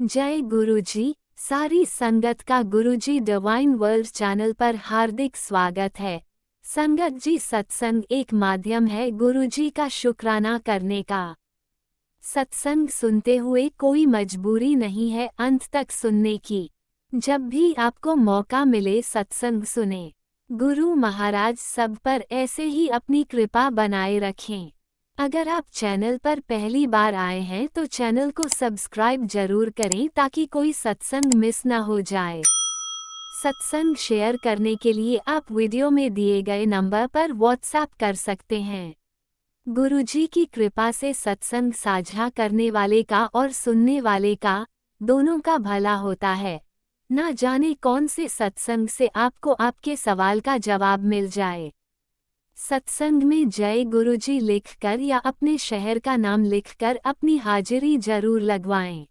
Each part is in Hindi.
जय गुरुजी। सारी संगत का गुरुजी डिवाइन वर्ल्ड चैनल पर हार्दिक स्वागत है। संगत जी, सत्संग एक माध्यम है गुरुजी का शुक्राना करने का। सत्संग सुनते हुए कोई मजबूरी नहीं है अंत तक सुनने की। जब भी आपको मौका मिले सत्संग सुने। गुरु महाराज सब पर ऐसे ही अपनी कृपा बनाए रखें। अगर आप चैनल पर पहली बार आए हैं तो चैनल को सब्सक्राइब जरूर करें ताकि कोई सत्संग मिस ना हो जाए। सत्संग शेयर करने के लिए आप वीडियो में दिए गए नंबर पर व्हाट्सएप कर सकते हैं। गुरुजी की कृपा से सत्संग साझा करने वाले का और सुनने वाले का, दोनों का भला होता है। ना जाने कौन से सत्संग से आपको आपके सवाल का जवाब मिल जाए। सत्संग में जय गुरुजी लिखकर या अपने शहर का नाम लिखकर अपनी हाजिरी जरूर लगवाएं।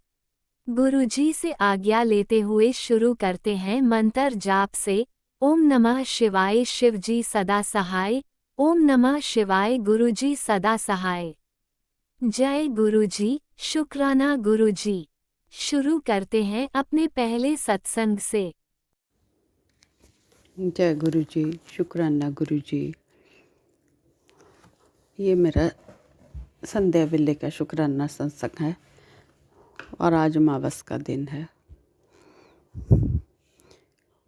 गुरुजी से आज्ञा लेते हुए शुरू करते हैं मंत्र जाप से। ओम नमः शिवाय, शिवजी सदा सहाय। ओम नमः शिवाय, गुरुजी सदा सहाय। जय गुरुजी, शुक्राना गुरुजी। शुरू करते हैं अपने पहले सत्संग से। जय गुरुजी, शुक्राना गुरुजी। ये मेरा संध्या वेले का शुक्राना सत्संग है और आज अमावस का दिन है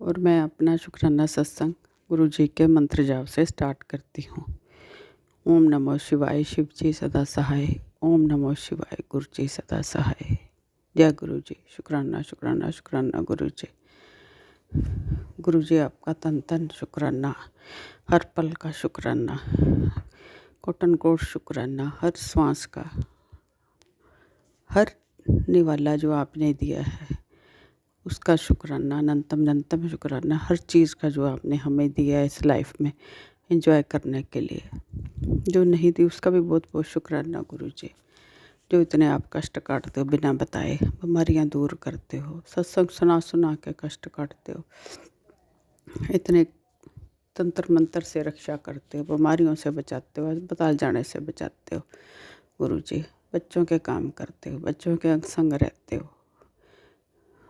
और मैं अपना शुक्राना सत्संग गुरुजी के मंत्र जाप से स्टार्ट करती हूँ। ओम नमो शिवाय, शिव जी सदा सहाय। ओम नमो शिवाय, गुरु जी सदा सहाय। जय गुरुजी, शुक्राना शुक्राना शुक्राना गुरुजी। गुरुजी आपका तन तन शुक्राना, हर पल का शुक्राना, कोटन कोट शुक्राना, हर श्वास का, हर निवाला जो आपने दिया है उसका शुक्राना, अनंतम अनंतम शुक्राना, हर चीज़ का जो आपने हमें दिया है इस लाइफ में एंजॉय करने के लिए। जो नहीं दी उसका भी बहुत बहुत शुक्राना गुरुजी। जो इतने आप कष्ट काटते हो बिना बताए, बीमारियां दूर करते हो, सत्संग सुना सुना के कष्ट काटते हो, इतने तंत्र मंत्र से रक्षा करते हो, बीमारियों से बचाते हो, अस्पताल जाने से बचाते हो गुरुजी। बच्चों के काम करते हो, बच्चों के संग रहते हो,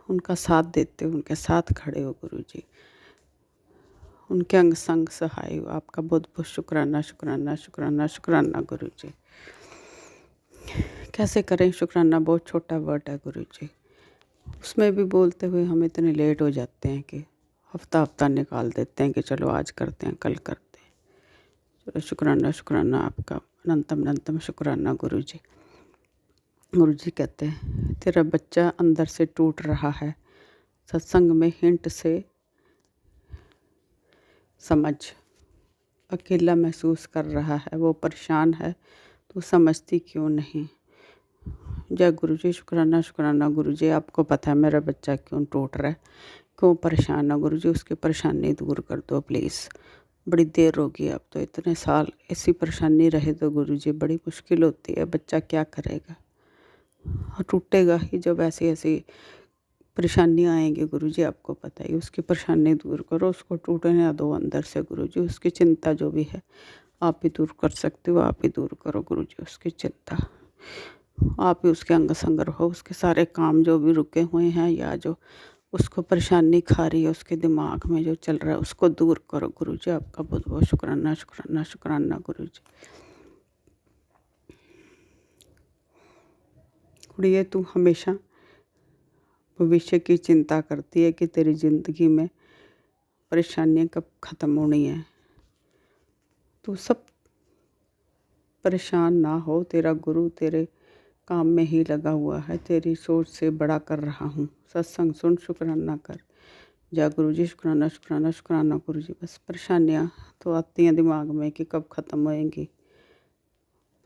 उनका साथ देते हो, उनके साथ खड़े हो गुरुजी, उनके अंग संग सहाय हो। आपका बहुत बहुत शुक्राना शुक्राना शुक्राना शुक्राना गुरुजी। कैसे करें शुक्राना, बहुत छोटा वर्ड है गुरुजी। उसमें भी बोलते हुए हम इतने लेट हो जाते हैं कि हफ्ता हफ्ता निकाल देते हैं कि चलो आज करते हैं, कल करते हैं। चलो शुक्राना शुक्राना आपका, अनंतम अनंतम शुक्राना गुरुजी। गुरुजी कहते हैं तेरा बच्चा अंदर से टूट रहा है, सत्संग में हिंट से समझ। अकेला महसूस कर रहा है, वो परेशान है, तू समझती क्यों नहीं। जय गुरुजी, शुक्राना शुक्राना गुरुजी। आपको पता है मेरा बच्चा क्यों टूट रहा है, क्यों परेशान है गुरुजी। उसकी परेशानी दूर कर दो प्लीज़। बड़ी देर होगी, अब तो इतने साल ऐसी परेशानी रहे तो गुरुजी बड़ी मुश्किल होती है। बच्चा क्या करेगा, टूटेगा ही जब ऐसी ऐसी परेशानियाँ आएंगी गुरुजी। आपको पता ही, उसकी परेशानी दूर करो, उसको टूटने दो अंदर से गुरुजी। उसकी चिंता जो भी है आप ही दूर कर सकते हो, आप ही दूर करो गुरुजी उसकी चिंता। आप ही उसके अंग संग रहो, उसके सारे काम जो भी रुके हुए हैं या जो उसको परेशानी खा रही है, उसके दिमाग में जो चल रहा है उसको दूर करो गुरुजी। आपका बहुत बहुत शुक्राना शुक्राना शुक्राना गुरुजी। कुड़िए, तू हमेशा भविष्य की चिंता करती है कि तेरी ज़िंदगी में परेशानियाँ कब ख़त्म होनी है। तू सब परेशान ना हो, तेरा गुरु तेरे काम में ही लगा हुआ है, तेरी सोच से बड़ा कर रहा हूँ। सत्संग सुन, शुक्राना कर। जय गुरुजी, शुक्राना शुक्राना शुक्राना गुरुजी। बस परेशानियाँ तो आती हैं दिमाग में कि कब ख़त्म होएंगी,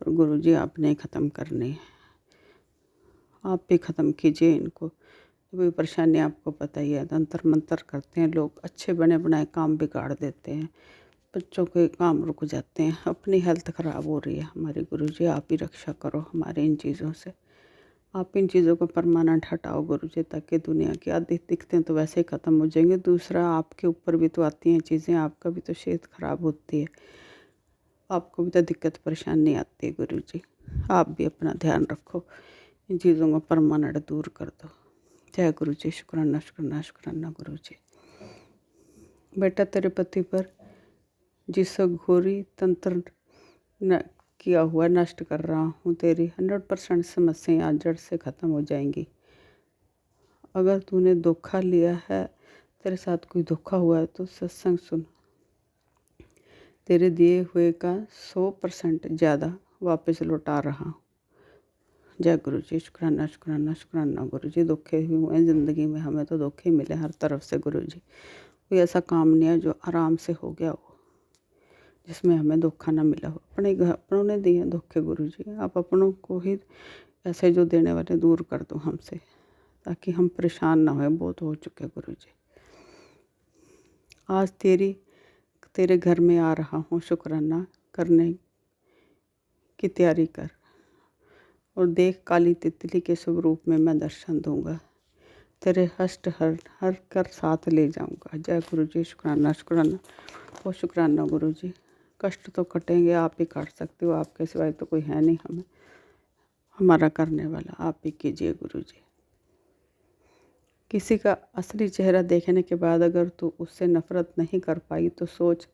पर गुरुजी आपने ख़त्म करनी है। आप भी ख़त्म कीजिए इनको। भी परेशानी आपको पता ही है, तंत्र मंत्र करते हैं लोग, अच्छे बने बनाए काम बिगाड़ देते हैं, बच्चों के काम रुक जाते हैं, अपनी हेल्थ ख़राब हो रही है। हमारे गुरुजी आप ही रक्षा करो हमारे इन चीज़ों से। आप इन चीज़ों को परमानेंट हटाओ गुरुजी, ताकि दुनिया की आदि दिखते हैं तो वैसे ही ख़त्म हो जाएंगे। दूसरा, आपके ऊपर भी तो आती हैं चीज़ें, आपका भी तो सेहत ख़राब होती है, आपको भी तो दिक्कत परेशानी आती है गुरुजी। आप भी अपना ध्यान रखो, इन चीज़ों को परमानेंट दूर कर दो। जय गुरु जी। शुक्राना शुक्राना शुक्राना गुरु जी। बेटा तेरे पति पर जिस घोरी तंत्र न किया हुआ नष्ट कर रहा हूँ, तेरी 100% समस्याएं आज जड़ से ख़त्म हो जाएंगी। अगर तूने धोखा लिया है, तेरे साथ कोई धोखा हुआ है तो सत्संग सुन। तेरे दिए हुए का 100% ज़्यादा वापस लौटा रहा हूँ। जय गुरु जी। शुक्राना शुक्राना शुक्राना गुरु जी। धोखे हुए हैं ज़िंदगी में, हमें तो धोखे मिले हर तरफ से गुरु जी। कोई ऐसा काम नहीं है जो आराम से हो गया हो, जिसमें हमें धोखा ना मिला हो। अपनों ने दिए धोखे गुरु जी, आप अपनों को ही ऐसे जो देने वाले दूर कर दो हमसे, ताकि हम परेशान ना होए। बहुत हो चुके गुरु जी। आज तेरे घर में आ रहा हूँ, शुक्राना करने की तैयारी कर और देख, काली तितली के स्वरूप में मैं दर्शन दूंगा। तेरे हष्ट हर कर साथ ले जाऊंगा। जय गुरु जी। शुक्राना शुक्राना और शुक्राना गुरु जी। कष्ट तो कटेंगे, आप ही काट सकते हो, आपके सिवाय तो कोई है नहीं हमें, हमारा करने वाला आप ही कीजिए गुरु जी। किसी का असली चेहरा देखने के बाद अगर तू उससे नफरत नहीं कर पाई तो सोच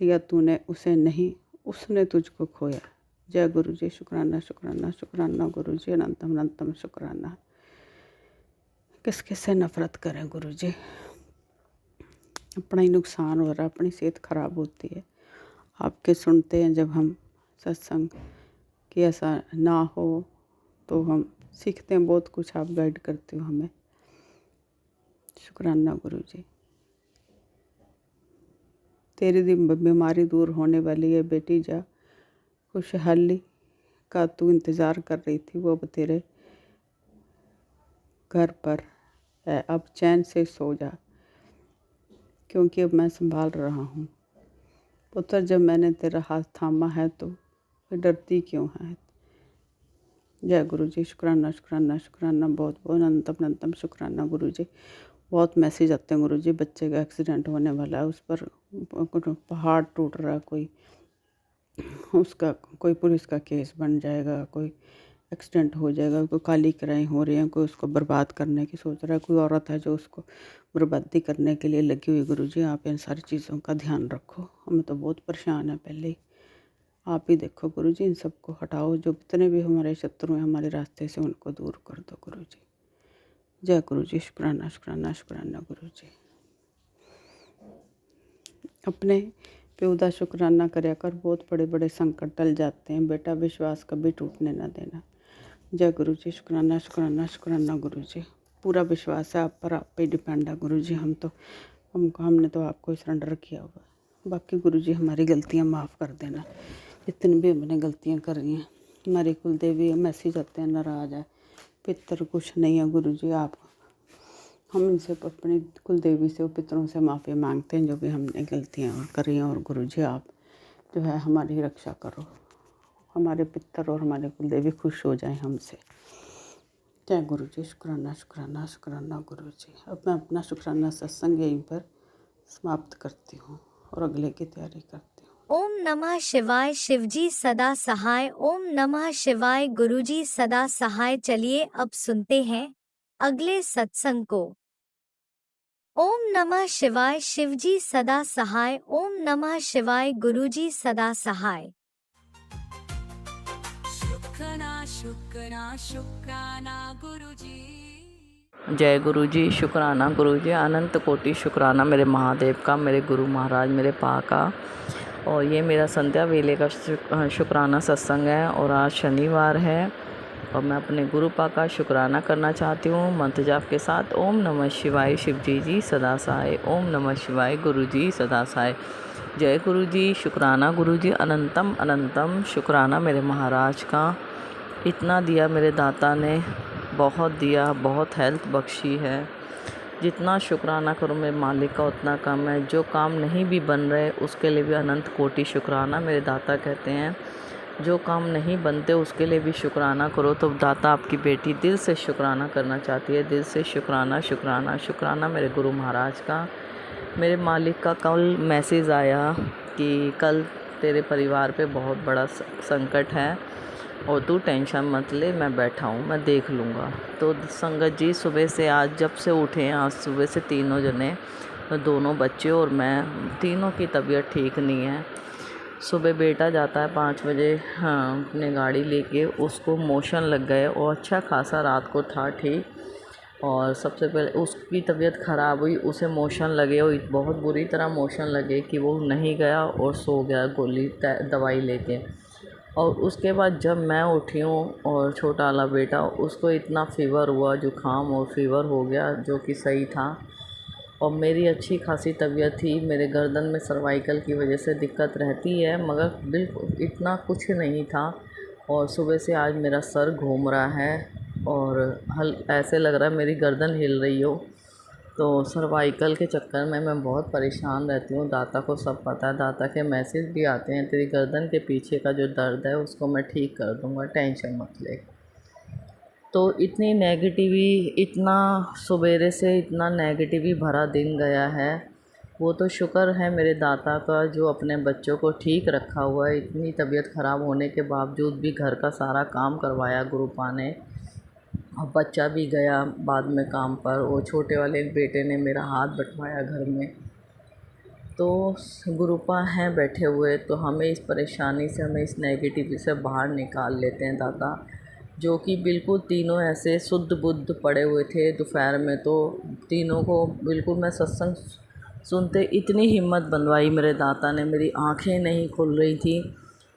लिया तूने उसे नहीं, उसने तुझको खोया। जय गुरु जी। शुक्राना शुक्राना शुक्राना गुरु जी। अनंतम अनंतम शुक्राना। किस किस से नफरत करें गुरु जी, अपना ही नुकसान हो रहा है, अपनी सेहत खराब होती है। आपके सुनते हैं जब हम सत्संग कि ऐसा ना हो तो हम सीखते हैं बहुत कुछ, आप गाइड करते हो हमें। शुक्राना गुरु जी। तेरी बीमारी दूर होने वाली है बेटी, जा खुशहाली का तू इंतज़ार कर रही थी, वो अब तेरे घर पर है। अब चैन से सो जा, क्योंकि अब मैं संभाल रहा हूँ। पुत्र, जब मैंने तेरा हाथ थामा है तो फिर डरती क्यों है। जय गुरु जी। शुक्राना शुक्राना शुक्राना बहुत बहुत अनंतम अनंतम शुक्राना गुरु जी। बहुत मैसेज आते हैं गुरु जी, बच्चे का एक्सीडेंट होने वाला है, उस पर पहाड़ टूट रहा है, कोई पुलिस का केस बन जाएगा, कोई एक्सीडेंट हो जाएगा, कोई काली कराएं हो रही हैं, कोई उसको बर्बाद करने की सोच रहा है, कोई औरत है जो उसको बर्बादी करने के लिए लगी हुई। गुरु जी आप इन सारी चीज़ों का ध्यान रखो, हमें तो बहुत परेशान है पहले ही। आप ही देखो गुरु जी, इन सबको हटाओ, जो जितने भी हमारे शत्रु हैं हमारे रास्ते से उनको दूर कर दो गुरु जी। जय गुरु जी। शुक्राना शुक्राना शुक्राना गुरु जी। अपने बेहुदा शुक्राना करया कर, बहुत बड़े बड़े संकट टल जाते हैं बेटा, विश्वास कभी टूटने ना देना। जय गुरु जी। शुक्राना शुक्राना शुक्राना गुरु जी। पूरा विश्वास है आप पर, आप पे डिपेंड है गुरु जी। हमने तो आपको सरेंडर किया हुआ है। बाकी गुरु जी हमारी गलतियाँ माफ़ कर देना, जितनी भी हमने गलतियाँ कर रही हैं। हमारी कुल देवी मैसेज आते हैं, नाराज़ है, पितर कुछ नहीं है गुरु जी। हम इनसे अपनी कुल देवी से और पितरों से माफ़ी मांगते हैं जो भी हमने गलतियाँ करी हैं। और गुरु जी आप जो है हमारी रक्षा करो, हमारे पितर और हमारे कुल देवी खुश हो जाएं हमसे। जय गुरु जी। शुक्राना शुक्राना शुक्राना गुरु जी। अब मैं अपना शुक्राना सत्संग यहीं पर समाप्त करती हूँ और अगले की तैयारी करती हूँ। ओम नमः शिवाय। शिवजी सदा सहाय। ओम नमः शिवाय। गुरुजी सदा सहाय। चलिए अब सुनते हैं अगले सत्संग को। ओम नमः शिवाय। शिवजी सदा सहाय। ओम नमः शिवाय। गुरुजी सदा सहाय। शुक्राना शुक्राना शुक्राना गुरुजी। जय गुरु जी। शुक्राना गुरु जी। अनंत कोटि शुक्राना मेरे महादेव का, मेरे गुरु महाराज, मेरे पा का। और ये मेरा संध्या वेले का शुक्राना सत्संग है और आज शनिवार है और मैं अपने गुरु पा का शुक्राना करना चाहती हूँ मंत्र जाप के साथ। ओम नमः शिवाय। शिवजी जी सदा सहाय। ओम नमः शिवाय। गुरु जी सदा सहाय। जय गुरु जी। शुक्राना गुरु जी। अनंतम अनंतम शुक्राना मेरे महाराज का। इतना दिया मेरे दाता ने, बहुत दिया, बहुत हेल्थ बख्शी है। जितना शुक्राना करो मेरे मालिक का उतना कम है। जो काम नहीं भी बन रहे उसके लिए भी अनंत कोटि शुक्राना। मेरे दाता कहते हैं जो काम नहीं बनते उसके लिए भी शुक्राना करो। तो दाता आपकी बेटी दिल से शुक्राना करना चाहती है, दिल से शुक्राना शुक्राना शुक्राना मेरे गुरु महाराज का। मेरे मालिक का कल मैसेज आया कि कल तेरे परिवार पे बहुत बड़ा संकट है और तू टेंशन मत ले, मैं बैठा हूँ, मैं देख लूँगा। तो संगत जी सुबह से आज जब से उठे हैं, आज सुबह से तीनों जने, तो दोनों बच्चे और मैं, तीनों की तबीयत ठीक नहीं है। सुबह बेटा जाता है 5 बजे, हाँ, अपने गाड़ी लेके, उसको मोशन लग गए और अच्छा खासा रात को था ठीक। और सबसे पहले उसकी तबीयत ख़राब हुई, उसे मोशन लगे और बहुत बुरी तरह मोशन लगे कि वो नहीं गया और सो गया गोली दवाई लेके। और उसके बाद जब मैं उठी हूँ और छोटा वाला बेटा, उसको इतना फ़ीवर हुआ, जुकाम और फ़ीवर हो गया जो कि सही था। और मेरी अच्छी खासी तबीयत थी, मेरे गर्दन में सर्वाइकल की वजह से दिक्कत रहती है, मगर बिल्कुल इतना कुछ नहीं था। और सुबह से आज मेरा सर घूम रहा है और ऐसे लग रहा है मेरी गर्दन हिल रही हो। तो सर्वाइकल के चक्कर में मैं बहुत परेशान रहती हूँ। दाता को सब पता है, दाता के मैसेज भी आते हैं, तेरी गर्दन के पीछे का जो दर्द है उसको मैं ठीक कर दूँगा, टेंशन मत ले। तो इतनी इतना सवेरे से इतना नेगेटिव भरा दिन गया है। वो तो शुक्र है मेरे दाता का जो अपने बच्चों को ठीक रखा हुआ है। इतनी तबीयत ख़राब होने के बावजूद भी घर का सारा काम करवाया गुरुपा ने, और बच्चा भी गया बाद में काम पर। वो छोटे वाले बेटे ने मेरा हाथ बँटवाया घर में। तो गुरुपा हैं बैठे हुए, तो हमें इस परेशानी से, हमें इस नेगेटिव से बाहर निकाल लेते हैं दाता। जो कि बिल्कुल तीनों ऐसे शुद्ध बुद्ध पड़े हुए थे दोपहर में, तो तीनों को बिल्कुल मैं सत्संग सुनते इतनी हिम्मत बंधवाई मेरे दाता ने, मेरी आँखें नहीं खुल रही थी।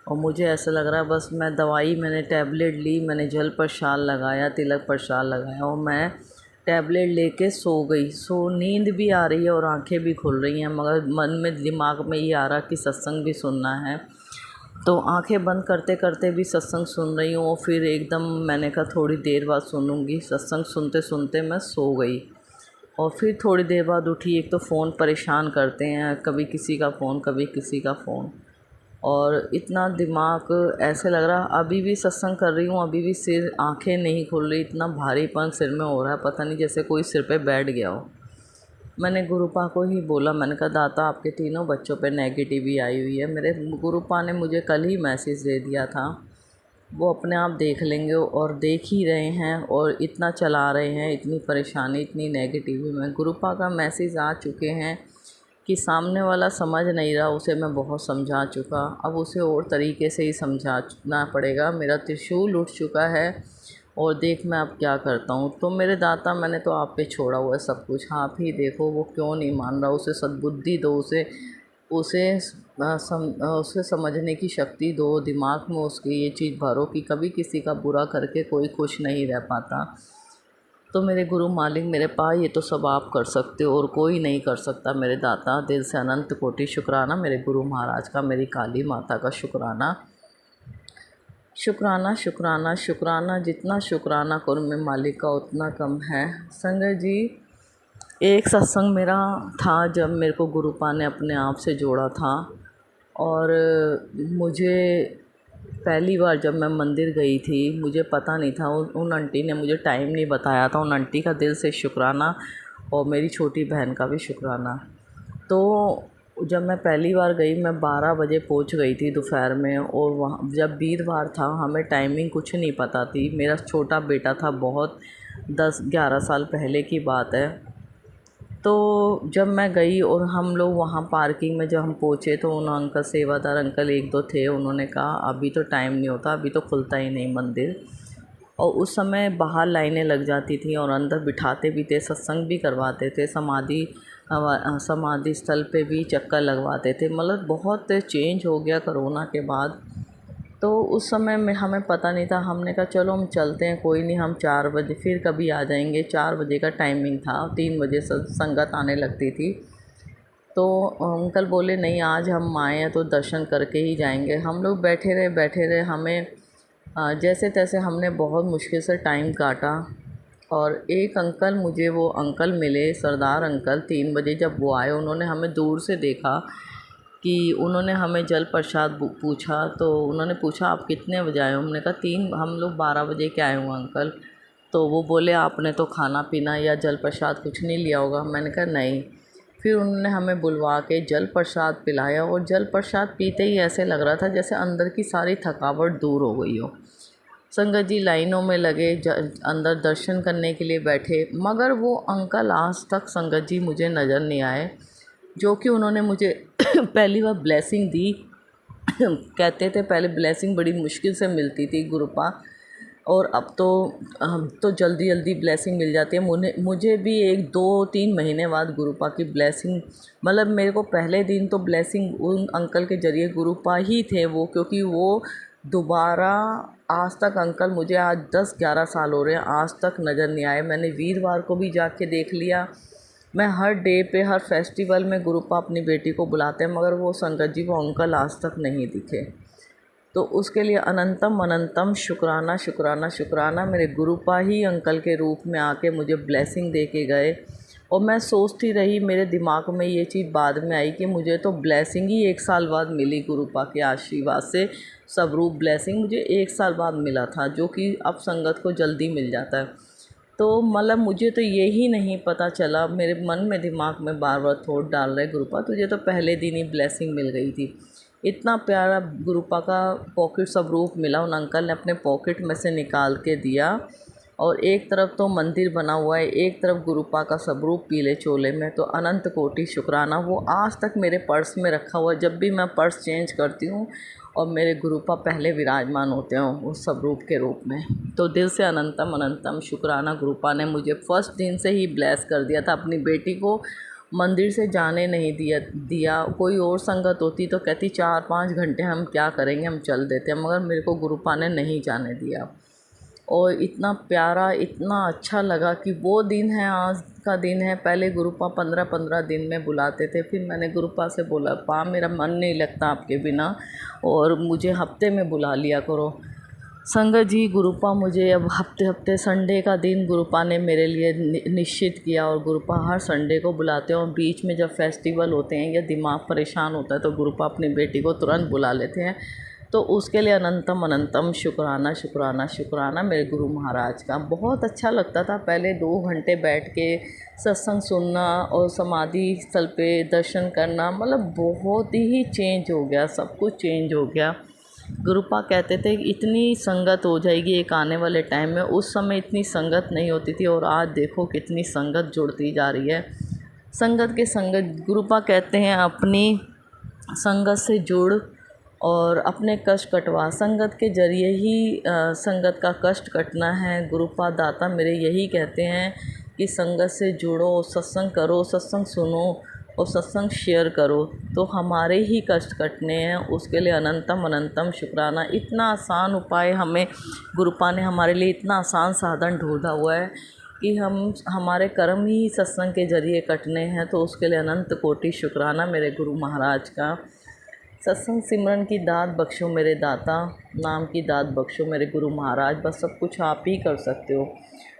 और मुझे ऐसा लग रहा है बस मैं दवाई, मैंने टैबलेट ली, मैंने जल प्रशाल लगाया, तिलक प्रशाल लगाया और मैं टैबलेट लेके सो गई। नींद भी आ रही है और आंखें भी खुल रही हैं, मगर मन में दिमाग में ये आ रहा कि सत्संग भी सुनना है। तो आंखें बंद करते करते भी सत्संग सुन रही हूँ। और फिर एकदम मैंने कहा थोड़ी देर बाद सुनूंगी। सत्संग सुनते सुनते मैं सो गई। और फिर थोड़ी देर बाद उठी। एक तो फ़ोन परेशान करते हैं, कभी किसी का फ़ोन, कभी किसी का फ़ोन, और इतना दिमाग ऐसे लग रहा, अभी भी सत्संग कर रही हूँ, अभी भी सिर, आंखें नहीं खुल रही, इतना भारीपन सिर में हो रहा है, पता नहीं जैसे कोई सिर पे बैठ गया हो। मैंने गुरुपा को ही बोला, मैंने कहा दाता आपके तीनों बच्चों पे नेगेटिविटी आई हुई है। मेरे गुरुपा ने मुझे कल ही मैसेज दे दिया था, वो अपने आप देख लेंगे, और देख ही रहे हैं और इतना चला रहे हैं, इतनी परेशानी, इतनी नेगेटिविटी में। गुरुपा का मैसेज आ चुके हैं कि सामने वाला समझ नहीं रहा, उसे मैं बहुत समझा चुका, अब उसे और तरीके से ही समझाना पड़ेगा। मेरा त्रिशूल उठ चुका है और देख मैं अब क्या करता हूँ। तो मेरे दाता, मैंने तो आप पे छोड़ा हुआ है सब कुछ, आप ही देखो वो क्यों नहीं मान रहा। उसे सद्बुद्धि दो, उसे समझने की शक्ति दो, दिमाग में उसकी ये चीज़ भरो कि कभी किसी का बुरा करके कोई खुश नहीं रह पाता। तो मेरे गुरु मालिक, मेरे पास ये तो सब आप कर सकते हो और कोई नहीं कर सकता। मेरे दाता, दिल से अनंत कोटि शुक्राना मेरे गुरु महाराज का, मेरी काली माता का शुक्राना, शुक्राना, शुक्राना, शुक्राना। जितना शुक्राना करूँ मैं मालिक का उतना कम है। संगत जी, एक सत्संग मेरा था जब मेरे को गुरुपा ने अपने आप से जोड़ा था, और मुझे पहली बार जब मैं मंदिर गई थी, मुझे पता नहीं था, उन आंटी ने मुझे टाइम नहीं बताया था। उन आंटी का दिल से शुक्राना, और मेरी छोटी बहन का भी शुक्राना। तो जब मैं पहली बार गई, मैं 12 बजे पहुंच गई थी दोपहर में, और वहाँ जब वीरवार था, हमें टाइमिंग कुछ नहीं पता थी। मेरा छोटा बेटा था, बहुत 10-11 साल पहले की बात है। तो जब मैं गई और हम लोग वहाँ पार्किंग में जब हम पहुँचे, तो उन अंकल, सेवादार अंकल 1-2 थे, उन्होंने कहा अभी तो टाइम नहीं होता, अभी तो खुलता ही नहीं मंदिर। और उस समय बाहर लाइनें लग जाती थी और अंदर बिठाते भी थे, सत्संग भी करवाते थे, समाधि स्थल पे भी चक्कर लगवाते थे। मतलब बहुत चेंज हो गया कोरोना के बाद। तो उस समय में हमें पता नहीं था, हमने कहा चलो हम चलते हैं, कोई नहीं, हम 4 बजे फिर कभी आ जाएंगे। 4 बजे का टाइमिंग था, 3 बजे संगत आने लगती थी। तो अंकल बोले नहीं, आज हम आए हैं तो दर्शन करके ही जाएंगे। हम लोग बैठे रहे, हमें जैसे तैसे हमने बहुत मुश्किल से टाइम काटा। और एक अंकल, मुझे वो अंकल मिले, सरदार अंकल। 3 बजे जब वो आए, उन्होंने हमें दूर से देखा कि उन्होंने हमें जल प्रसाद पूछा। तो उन्होंने पूछा आप कितने बजे आए हो? हमने कहा 3, हम लोग 12 बजे के आए हुए अंकल। तो वो बोले आपने तो खाना पीना या जल प्रसाद कुछ नहीं लिया होगा। मैंने कहा नहीं। फिर उन्होंने हमें बुलवा के जल प्रसाद पिलाया, और जल प्रसाद पीते ही ऐसे लग रहा था जैसे अंदर की सारी थकावट दूर हो गई हो। संगत जी लाइनों में लगे, अंदर दर्शन करने के लिए बैठे, मगर वो अंकल आज तक संगत जी मुझे नज़र नहीं आए, जो कि उन्होंने मुझे पहली बार ब्लेसिंग दी। कहते थे पहले ब्लेसिंग बड़ी मुश्किल से मिलती थी गुरुपा, और अब तो जल्दी जल्दी ब्लेसिंग मिल जाती है। मुझे भी 1-2-3 महीने बाद गुरुपा की ब्लेसिंग, मतलब मेरे को पहले दिन तो ब्लेसिंग उन अंकल के ज़रिए गुरुपा ही थे वो, क्योंकि वो दोबारा आज तक अंकल, मुझे आज 10-11 साल हो रहे हैं, आज तक नज़र नहीं आए। मैंने वीरवार को भी जाके देख लिया, मैं हर डे पे, हर फेस्टिवल में गुरुपा अपनी बेटी को बुलाते हैं, मगर वो संगत जी, वो अंकल आज तक नहीं दिखे। तो उसके लिए अनंतम अनंतम शुक्राना शुक्राना शुक्राना। मेरे गुरुपा ही अंकल के रूप में आके मुझे ब्लेसिंग दे के गए। और मैं सोचती रही, मेरे दिमाग में ये चीज़ बाद में आई कि मुझे तो ब्लेसिंग ही 1 साल बाद मिली गुरुपा के आशीर्वाद से। स्वरूप ब्लेसिंग मुझे 1 साल बाद मिला था, जो कि अब संगत को जल्दी मिल जाता है। तो मतलब मुझे तो ये ही नहीं पता चला, मेरे मन में दिमाग में बार बार थॉट डाल रहे, गुरुपा तुझे तो पहले दिन ही ब्लेसिंग मिल गई थी। इतना प्यारा गुरुपा का पॉकेट स्वरूप मिला, उन अंकल ने अपने पॉकेट में से निकाल के दिया। और एक तरफ तो मंदिर बना हुआ है, एक तरफ गुरुपा का स्वरूप पीले चोले में। तो अनंत कोटि शुक्राना। वो आज तक मेरे पर्स में रखा हुआ है, जब भी मैं पर्स चेंज करती हूँ और मेरे गुरुपा पहले विराजमान होते हैं उस स्वरूप के रूप में। तो दिल से अनंतम अनंतम शुक्राना। गुरुपा ने मुझे फर्स्ट दिन से ही ब्लेस कर दिया था। अपनी बेटी को मंदिर से जाने नहीं दिया। कोई और संगत होती तो कहती 4-5 घंटे हम क्या करेंगे, हम चल देते हैं, मगर मेरे को गुरुपा ने नहीं जाने दिया। और इतना प्यारा, इतना अच्छा लगा कि वो दिन है, आज का दिन है। पहले गुरुपा 15-15 दिन में बुलाते थे, फिर मैंने गुरुपा से बोला, पा मेरा मन नहीं लगता आपके बिना, और मुझे हफ्ते में बुला लिया करो। संगत जी, गुरुपा मुझे अब हफ्ते संडे का दिन गुरुपा ने मेरे लिए निश्चित किया, और गुरुपा हर संडे को बुलाते हैं। और बीच में जब फेस्टिवल होते हैं या दिमाग परेशान होता है तो गुरुपा अपनी बेटी को तुरंत बुला लेते हैं। तो उसके लिए अनंतम अनंतम शुक्राना शुक्राना शुक्राना मेरे गुरु महाराज का। बहुत अच्छा लगता था पहले 2 घंटे बैठ के सत्संग सुनना और समाधि स्थल पे दर्शन करना, मतलब बहुत ही चेंज हो गया, सब कुछ चेंज हो गया। गुरुपा कहते थे कि इतनी संगत हो जाएगी एक आने वाले टाइम में, उस समय इतनी संगत नहीं होती थी, और आज देखो कितनी संगत जुड़ती जा रही है। संगत के संगत, गुरुपा कहते हैं अपनी संगत से जुड़ और अपने कष्ट कटवा। संगत के जरिए ही संगत का कष्ट कटना है। गुरुपा दाता मेरे यही कहते हैं कि संगत से जुड़ो, सत्संग करो, सत्संग सुनो और सत्संग शेयर करो, तो हमारे ही कष्ट कटने हैं। उसके लिए अनंतम अनंतम शुक्राना। इतना आसान उपाय हमें गुरुपा ने हमारे लिए इतना आसान साधन ढूंढा हुआ है कि हमारे कर्म ही सत्संग के जरिए कटने हैं। तो उसके लिए अनंत कोटि शुक्राना मेरे गुरु महाराज का। सत्संग सिमरन की दात बख्शो मेरे दाता, नाम की दात बख्शो मेरे गुरु महाराज। बस सब कुछ आप ही कर सकते हो।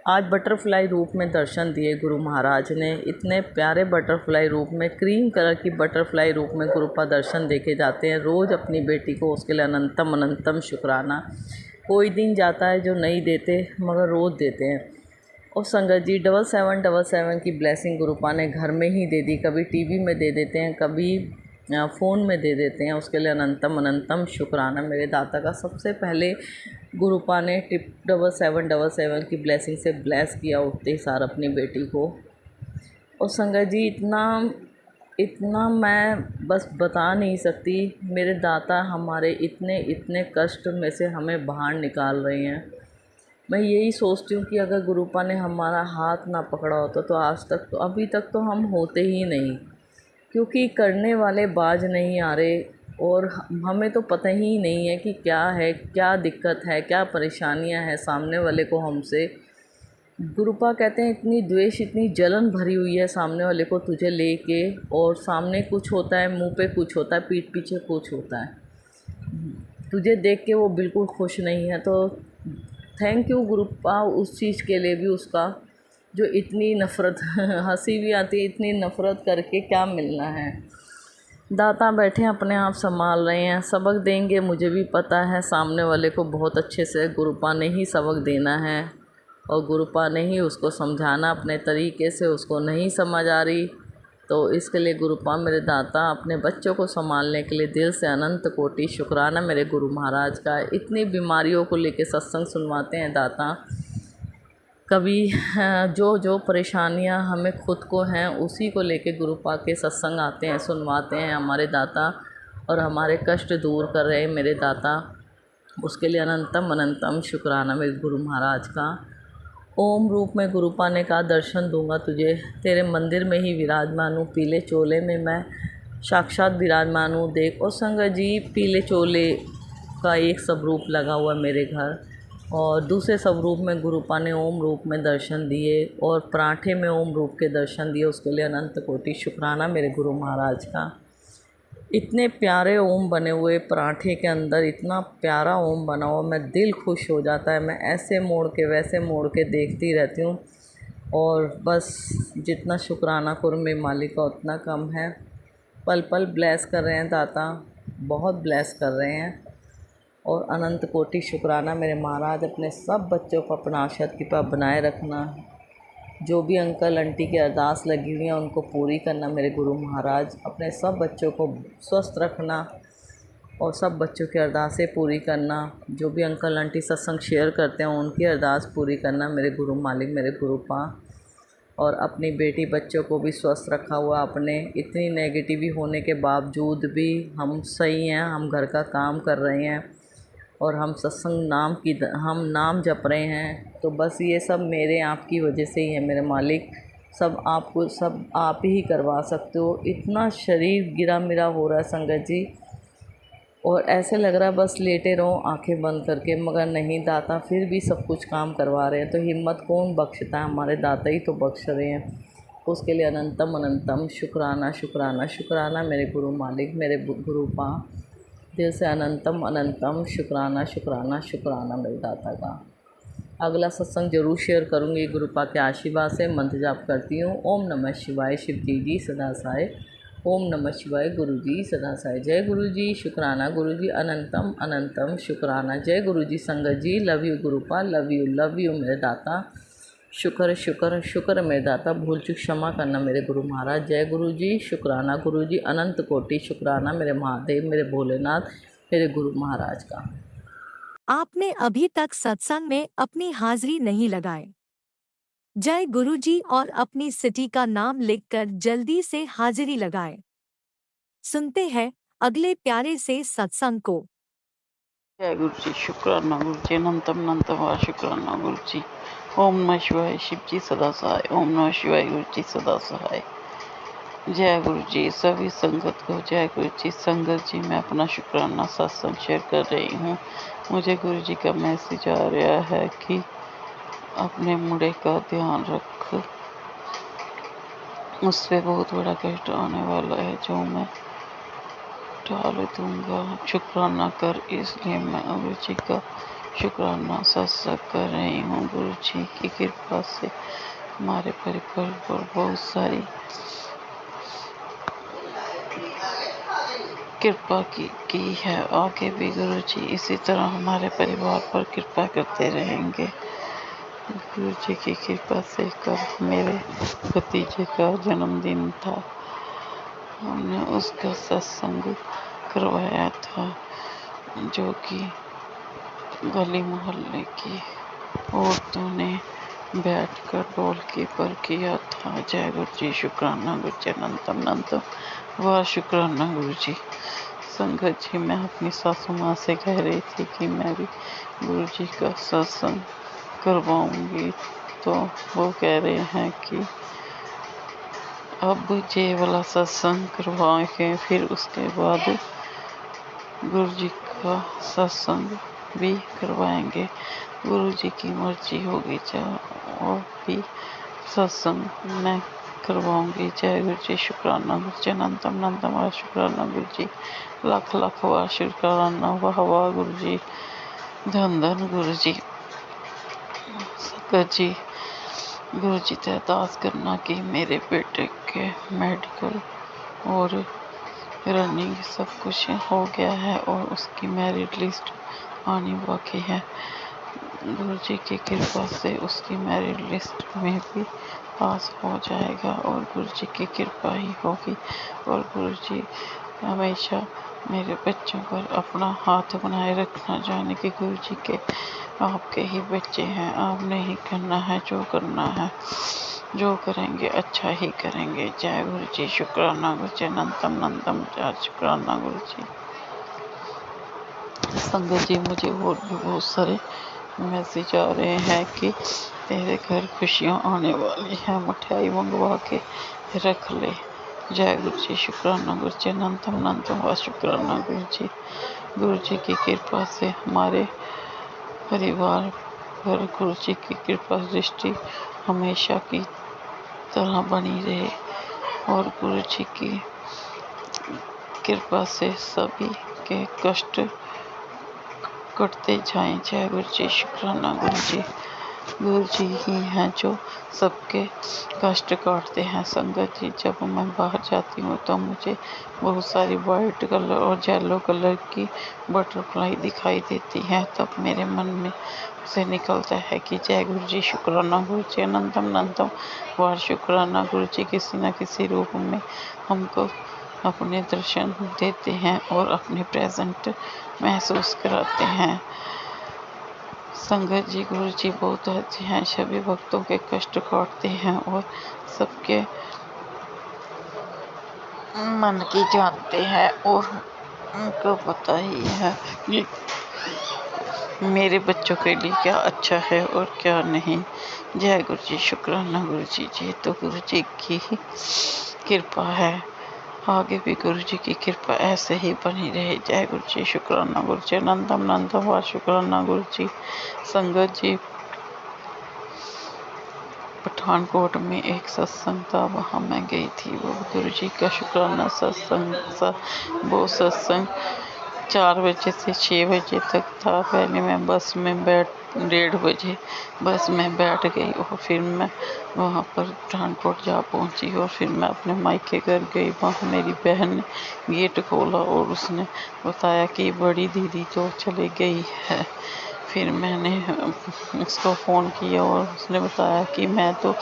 आज बटरफ्लाई रूप में दर्शन दिए गुरु महाराज ने, इतने प्यारे बटरफ्लाई रूप में, क्रीम कलर की बटरफ्लाई रूप में गुरुपा दर्शन देके जाते हैं रोज़ अपनी बेटी को। उसके लिए अनंतम अनंतम शुक्राना। कोई दिन जाता है जो नहीं देते, मगर रोज़ देते हैं। और संगत जी 7777 की ब्लेसिंग गुरुपा ने घर में ही दे दी, कभी टीवी में दे देते हैं, कभी फ़ोन में दे देते हैं। उसके लिए अनंतम अनंतम शुक्राना मेरे दाता का। सबसे पहले गुरुपा ने 7777 की ब्लेसिंग से ब्लेस किया उठते ही सार अपनी बेटी को। और संगत जी इतना मैं बस बता नहीं सकती। मेरे दाता हमारे इतने इतने कष्ट में से हमें बाहर निकाल रहे हैं। मैं यही सोचती हूँ कि अगर गुरुपा ने हमारा हाथ ना पकड़ा होता तो आज तक, तो अभी तक तो हम होते ही नहीं, क्योंकि करने वाले बाज नहीं आ रहे। और हमें तो पता ही नहीं है कि क्या है, क्या दिक्कत है, क्या परेशानियां हैं सामने वाले को हमसे। गुरुपा कहते हैं इतनी द्वेष, इतनी जलन भरी हुई है सामने वाले को तुझे लेके, और सामने कुछ होता है, मुंह पे कुछ होता है, पीठ पीछे कुछ होता है। तुझे देख के वो बिल्कुल खुश नहीं है। तो थैंक यू गुरुपा उस चीज़ के लिए भी, उसका जो इतनी नफ़रत हंसी भी आती है, इतनी नफ़रत करके क्या मिलना है। दाता बैठे अपने आप संभाल रहे हैं, सबक देंगे मुझे भी पता है। सामने वाले को बहुत अच्छे से गुरुपा ने ही सबक देना है, और गुरुपा ने ही उसको समझाना अपने तरीके से। उसको नहीं समझ आ रही तो इसके लिए गुरुपा मेरे दाता अपने बच्चों को संभालने के लिए दिल से अनंत कोटि शुक्राना मेरे गुरु महाराज का। इतनी बीमारियों को लेके सत्संग सुनवाते हैं दाता। कभी जो जो परेशानियां हमें खुद को हैं उसी को लेके गुरुपा के सत्संग आते हैं, सुनवाते हैं हमारे दाता, और हमारे कष्ट दूर कर रहे हैं मेरे दाता। उसके लिए अनंतम अनंतम शुक्राना मेरे गुरु महाराज का। ओम रूप में गुरुपा ने कहा दर्शन दूंगा तुझे, तेरे मंदिर में ही विराजमान हूँ, पीले चोले में मैं साक्षात विराजमान हूँ। देख और संगत जी, पीले चोले का एक स्वरूप लगा हुआ है मेरे घर, और दूसरे स्वरूप में गुरुपा ने ओम रूप में दर्शन दिए, और पराठे में ओम रूप के दर्शन दिए। उसके लिए अनंत कोटि शुक्राना मेरे गुरु महाराज का। इतने प्यारे ओम बने हुए पराठे के अंदर, इतना प्यारा ओम बना हुआ, मैं दिल खुश हो जाता है। मैं ऐसे मोड़ के वैसे मोड़ के देखती रहती हूँ, और बस जितना शुक्राना करूँ मेरे मालिक का उतना कम है। पल पल ब्लेस कर रहे हैं दाता, बहुत ब्लेस कर रहे हैं। और अनंत कोटि शुक्राना मेरे महाराज, अपने सब बच्चों को अपना आशीर्वाद कृपा बनाए रखना। जो भी अंकल आंटी की अरदास लगी हुई है उनको पूरी करना मेरे गुरु महाराज। अपने सब बच्चों को स्वस्थ रखना और सब बच्चों की अरदासें पूरी करना। जो भी अंकल आंटी सत्संग शेयर करते हैं उनकी अरदास पूरी करना मेरे गुरु मालिक, मेरे गुरुपा। और अपनी बेटी बच्चों को भी स्वस्थ रखा हुआ अपने। इतनी नेगेटिव होने के बावजूद भी हम सही हैं, हम घर का काम कर रहे हैं और हम सत्संग हम नाम जप रहे हैं। तो बस ये सब मेरे आपकी वजह से ही है मेरे मालिक। सब आप ही करवा सकते हो। इतना शरीर गिरा मिरा हो रहा है संगत जी, और ऐसे लग रहा है बस लेटे रहो आंखें बंद करके, मगर नहीं दाता फिर भी सब कुछ काम करवा रहे हैं। तो हिम्मत कौन बख्शता है, हमारे दाता ही तो बख्श रहे हैं। उसके लिए अनंतम अनंतम शुक्राना शुक्राना शुक्राना मेरे गुरु मालिक, मेरे गुरुपा। दिल से अनंतम अनंतम शुक्राना शुक्राना शुक्राना मेरे दाता का। अगला सत्संग जरूर शेयर करूँगी गुरुपा के आशीर्वाद से। मंत्र जाप करती हूँ। ओम नमः शिवाय, शिव जी सदा साय। ओम नमः शिवाय, गुरु जी सदा साय। जय गुरु जी, शुक्राना गुरु जी, अनंतम अनंतम शुक्राना। जय गुरु जी संगत जी, लव यू गुरुपा, लव यू मेरे दाता। शुक्र शुक्र शुक्र मेरे दाता, भूल चूक क्षमा करना मेरे गुरु महाराज। जय गुरु जी, शुक्राना गुरु जी, अनंत कोटि शुक्राना मेरे महादेव, मेरे भोलेनाथ, मेरे गुरु महाराज का। आपने अभी तक सत्संग में अपनी हाजिरी नहीं लगाए। जय गुरु जी और अपनी सिटी का नाम लिखकर जल्दी से हाजिरी लगाए। सुनते हैं अगले प्यारे से सत्संग को। जय गुरु जी, शुक्राना गुरु जी, अनंतम अनंतम शुक्राना गुरु जी। ओम नमः शिवाय, शिव जी सदा सहाय। ओम नमः शिवाय, गुरु जी सदा सहाय। जय गुरु जी, सभी संगत को जय गुरु जी। संगत जी, मैं अपना शुक्राना सत्संग शेयर कर रही हूँ। मुझे गुरु जी का मैसेज आ रहा है कि अपने मुंडे का ध्यान रख, उससे बहुत बड़ा कष्ट आने वाला है जो मैं टाल दूंगा। शुक्राना कर, इसलिए मैं गुरु जी का शुक्राना सत्संग कर रही हूँ। गुरु जी की कृपा से हमारे परिवार पर बहुत सारी कृपा की है। आगे भी गुरु जी इसी तरह हमारे परिवार पर कृपा करते रहेंगे। गुरु जी की कृपा से कल मेरे भतीजे का जन्मदिन था, हमने उसका सत्संग करवाया था, जो कि गली मोहल्ले की औरतों ने बैठकर ढोलकी पर किया था। जय गुरु जी, शुक्राना गुरु जी, अनंतम अनंतम वाह शुक्राना गुरु जी। संगत जी, मैं अपनी सासू माँ से कह रही थी कि मैं भी गुरु जी का सत्संग करवाऊंगी, तो वो कह रहे हैं कि अब ये वाला सत्संग करवाएंगे, फिर उसके बाद गुरु जी का सत्संग भी करवाएंगे। गुरु जी की मर्जी होगी, और भी सत्संग मैं करवाऊंगी। जय गुरु जी, शुक्राना गुरु जी, अनंतम अनंतम शुक्राना गुरु जी, लाख लाख वाह शुक्राना, वाह वाह गुरु जी, धन धन गुरु जी। संगत जी, गुरु जी से अरदास करना कि मेरे बेटे के मेडिकल और रनिंग सब कुछ हो गया है और उसकी मेरिट लिस्ट आनी बाकी है। गुरु जी की कृपा से उसकी मेरिट लिस्ट में भी पास हो जाएगा और गुरु जी की कृपा ही होगी। और गुरु जी हमेशा मेरे बच्चों पर अपना हाथ बनाए रखना, जाने कि गुरु जी के आपके ही बच्चे हैं, आपने ही करना है जो करना है, जो करेंगे अच्छा ही करेंगे। जय गुरु जी। शुक्राना गुरु जी। अनंतम अनंतम जय शुक्राना गुरु जी। संगत जी, मुझे और भी बहुत सारे मैसेज आ रहे हैं कि तेरे घर खुशियाँ आने वाली हैं, मिठाई मंगवा के रख ले। जय गुरु जी। शुक्राना गुरु जी। अनंतम अनंतम व शुक्राना गुरु जी। गुरु जी की कृपा से हमारे परिवार पर गुरु जी की कृपा दृष्टि हमेशा की तरह बनी रहे और गुरु जी की कृपा से सभी के कष्ट कटते जाएं। जय गुरु जी। शुक्राना गुरु जी। गुरु जी ही हैं जो सबके कष्ट काटते हैं। संगत जी, जब मैं बाहर जाती हूँ तो मुझे बहुत सारी वाइट कलर और येलो कलर की बटरफ्लाई दिखाई देती हैं, तब मेरे मन में से निकलता है कि जय गुरु जी। शुक्राना गुरु जी। अनंतम अनंतम वार शुक्राना गुरु जी। किसी न किसी रूप में हमको अपने दर्शन देते हैं और अपने प्रेजेंट महसूस कराते हैं। संगत जी, गुरु जी बहुत अच्छे हैं, सभी भक्तों के कष्ट काटते हैं और सबके मन की जानते हैं और उनको पता ही है कि मेरे बच्चों के लिए क्या अच्छा है और क्या नहीं। जय गुरु जी। शुक्राना गुरु जी। जी तो गुरु जी की कृपा है, आगे भी गुरु जी की कृपा ऐसे ही बनी रहे। जय गुरु जी। शुक्राना गुरु जी। अनंतम अनंतम व शुक्राना गुरु जी। संगत जी, पठानकोट में एक सत्संग था, वहाँ मैं गई थी। वो गुरु जी का शुक्राना सत्संग सा। वो सत्संग 4 बजे से 6 बजे तक था। पहले मैं बस में बैठ 1:30 बजे बस में बैठ गई और फिर मैं वहाँ पर पठानकोट जा पहुँची और फिर मैं अपने मायके घर गई। वहाँ मेरी बहन ने गेट खोला और उसने बताया कि बड़ी दीदी तो चली गई है। फिर मैंने उसको फ़ोन किया और उसने बताया कि मैं तो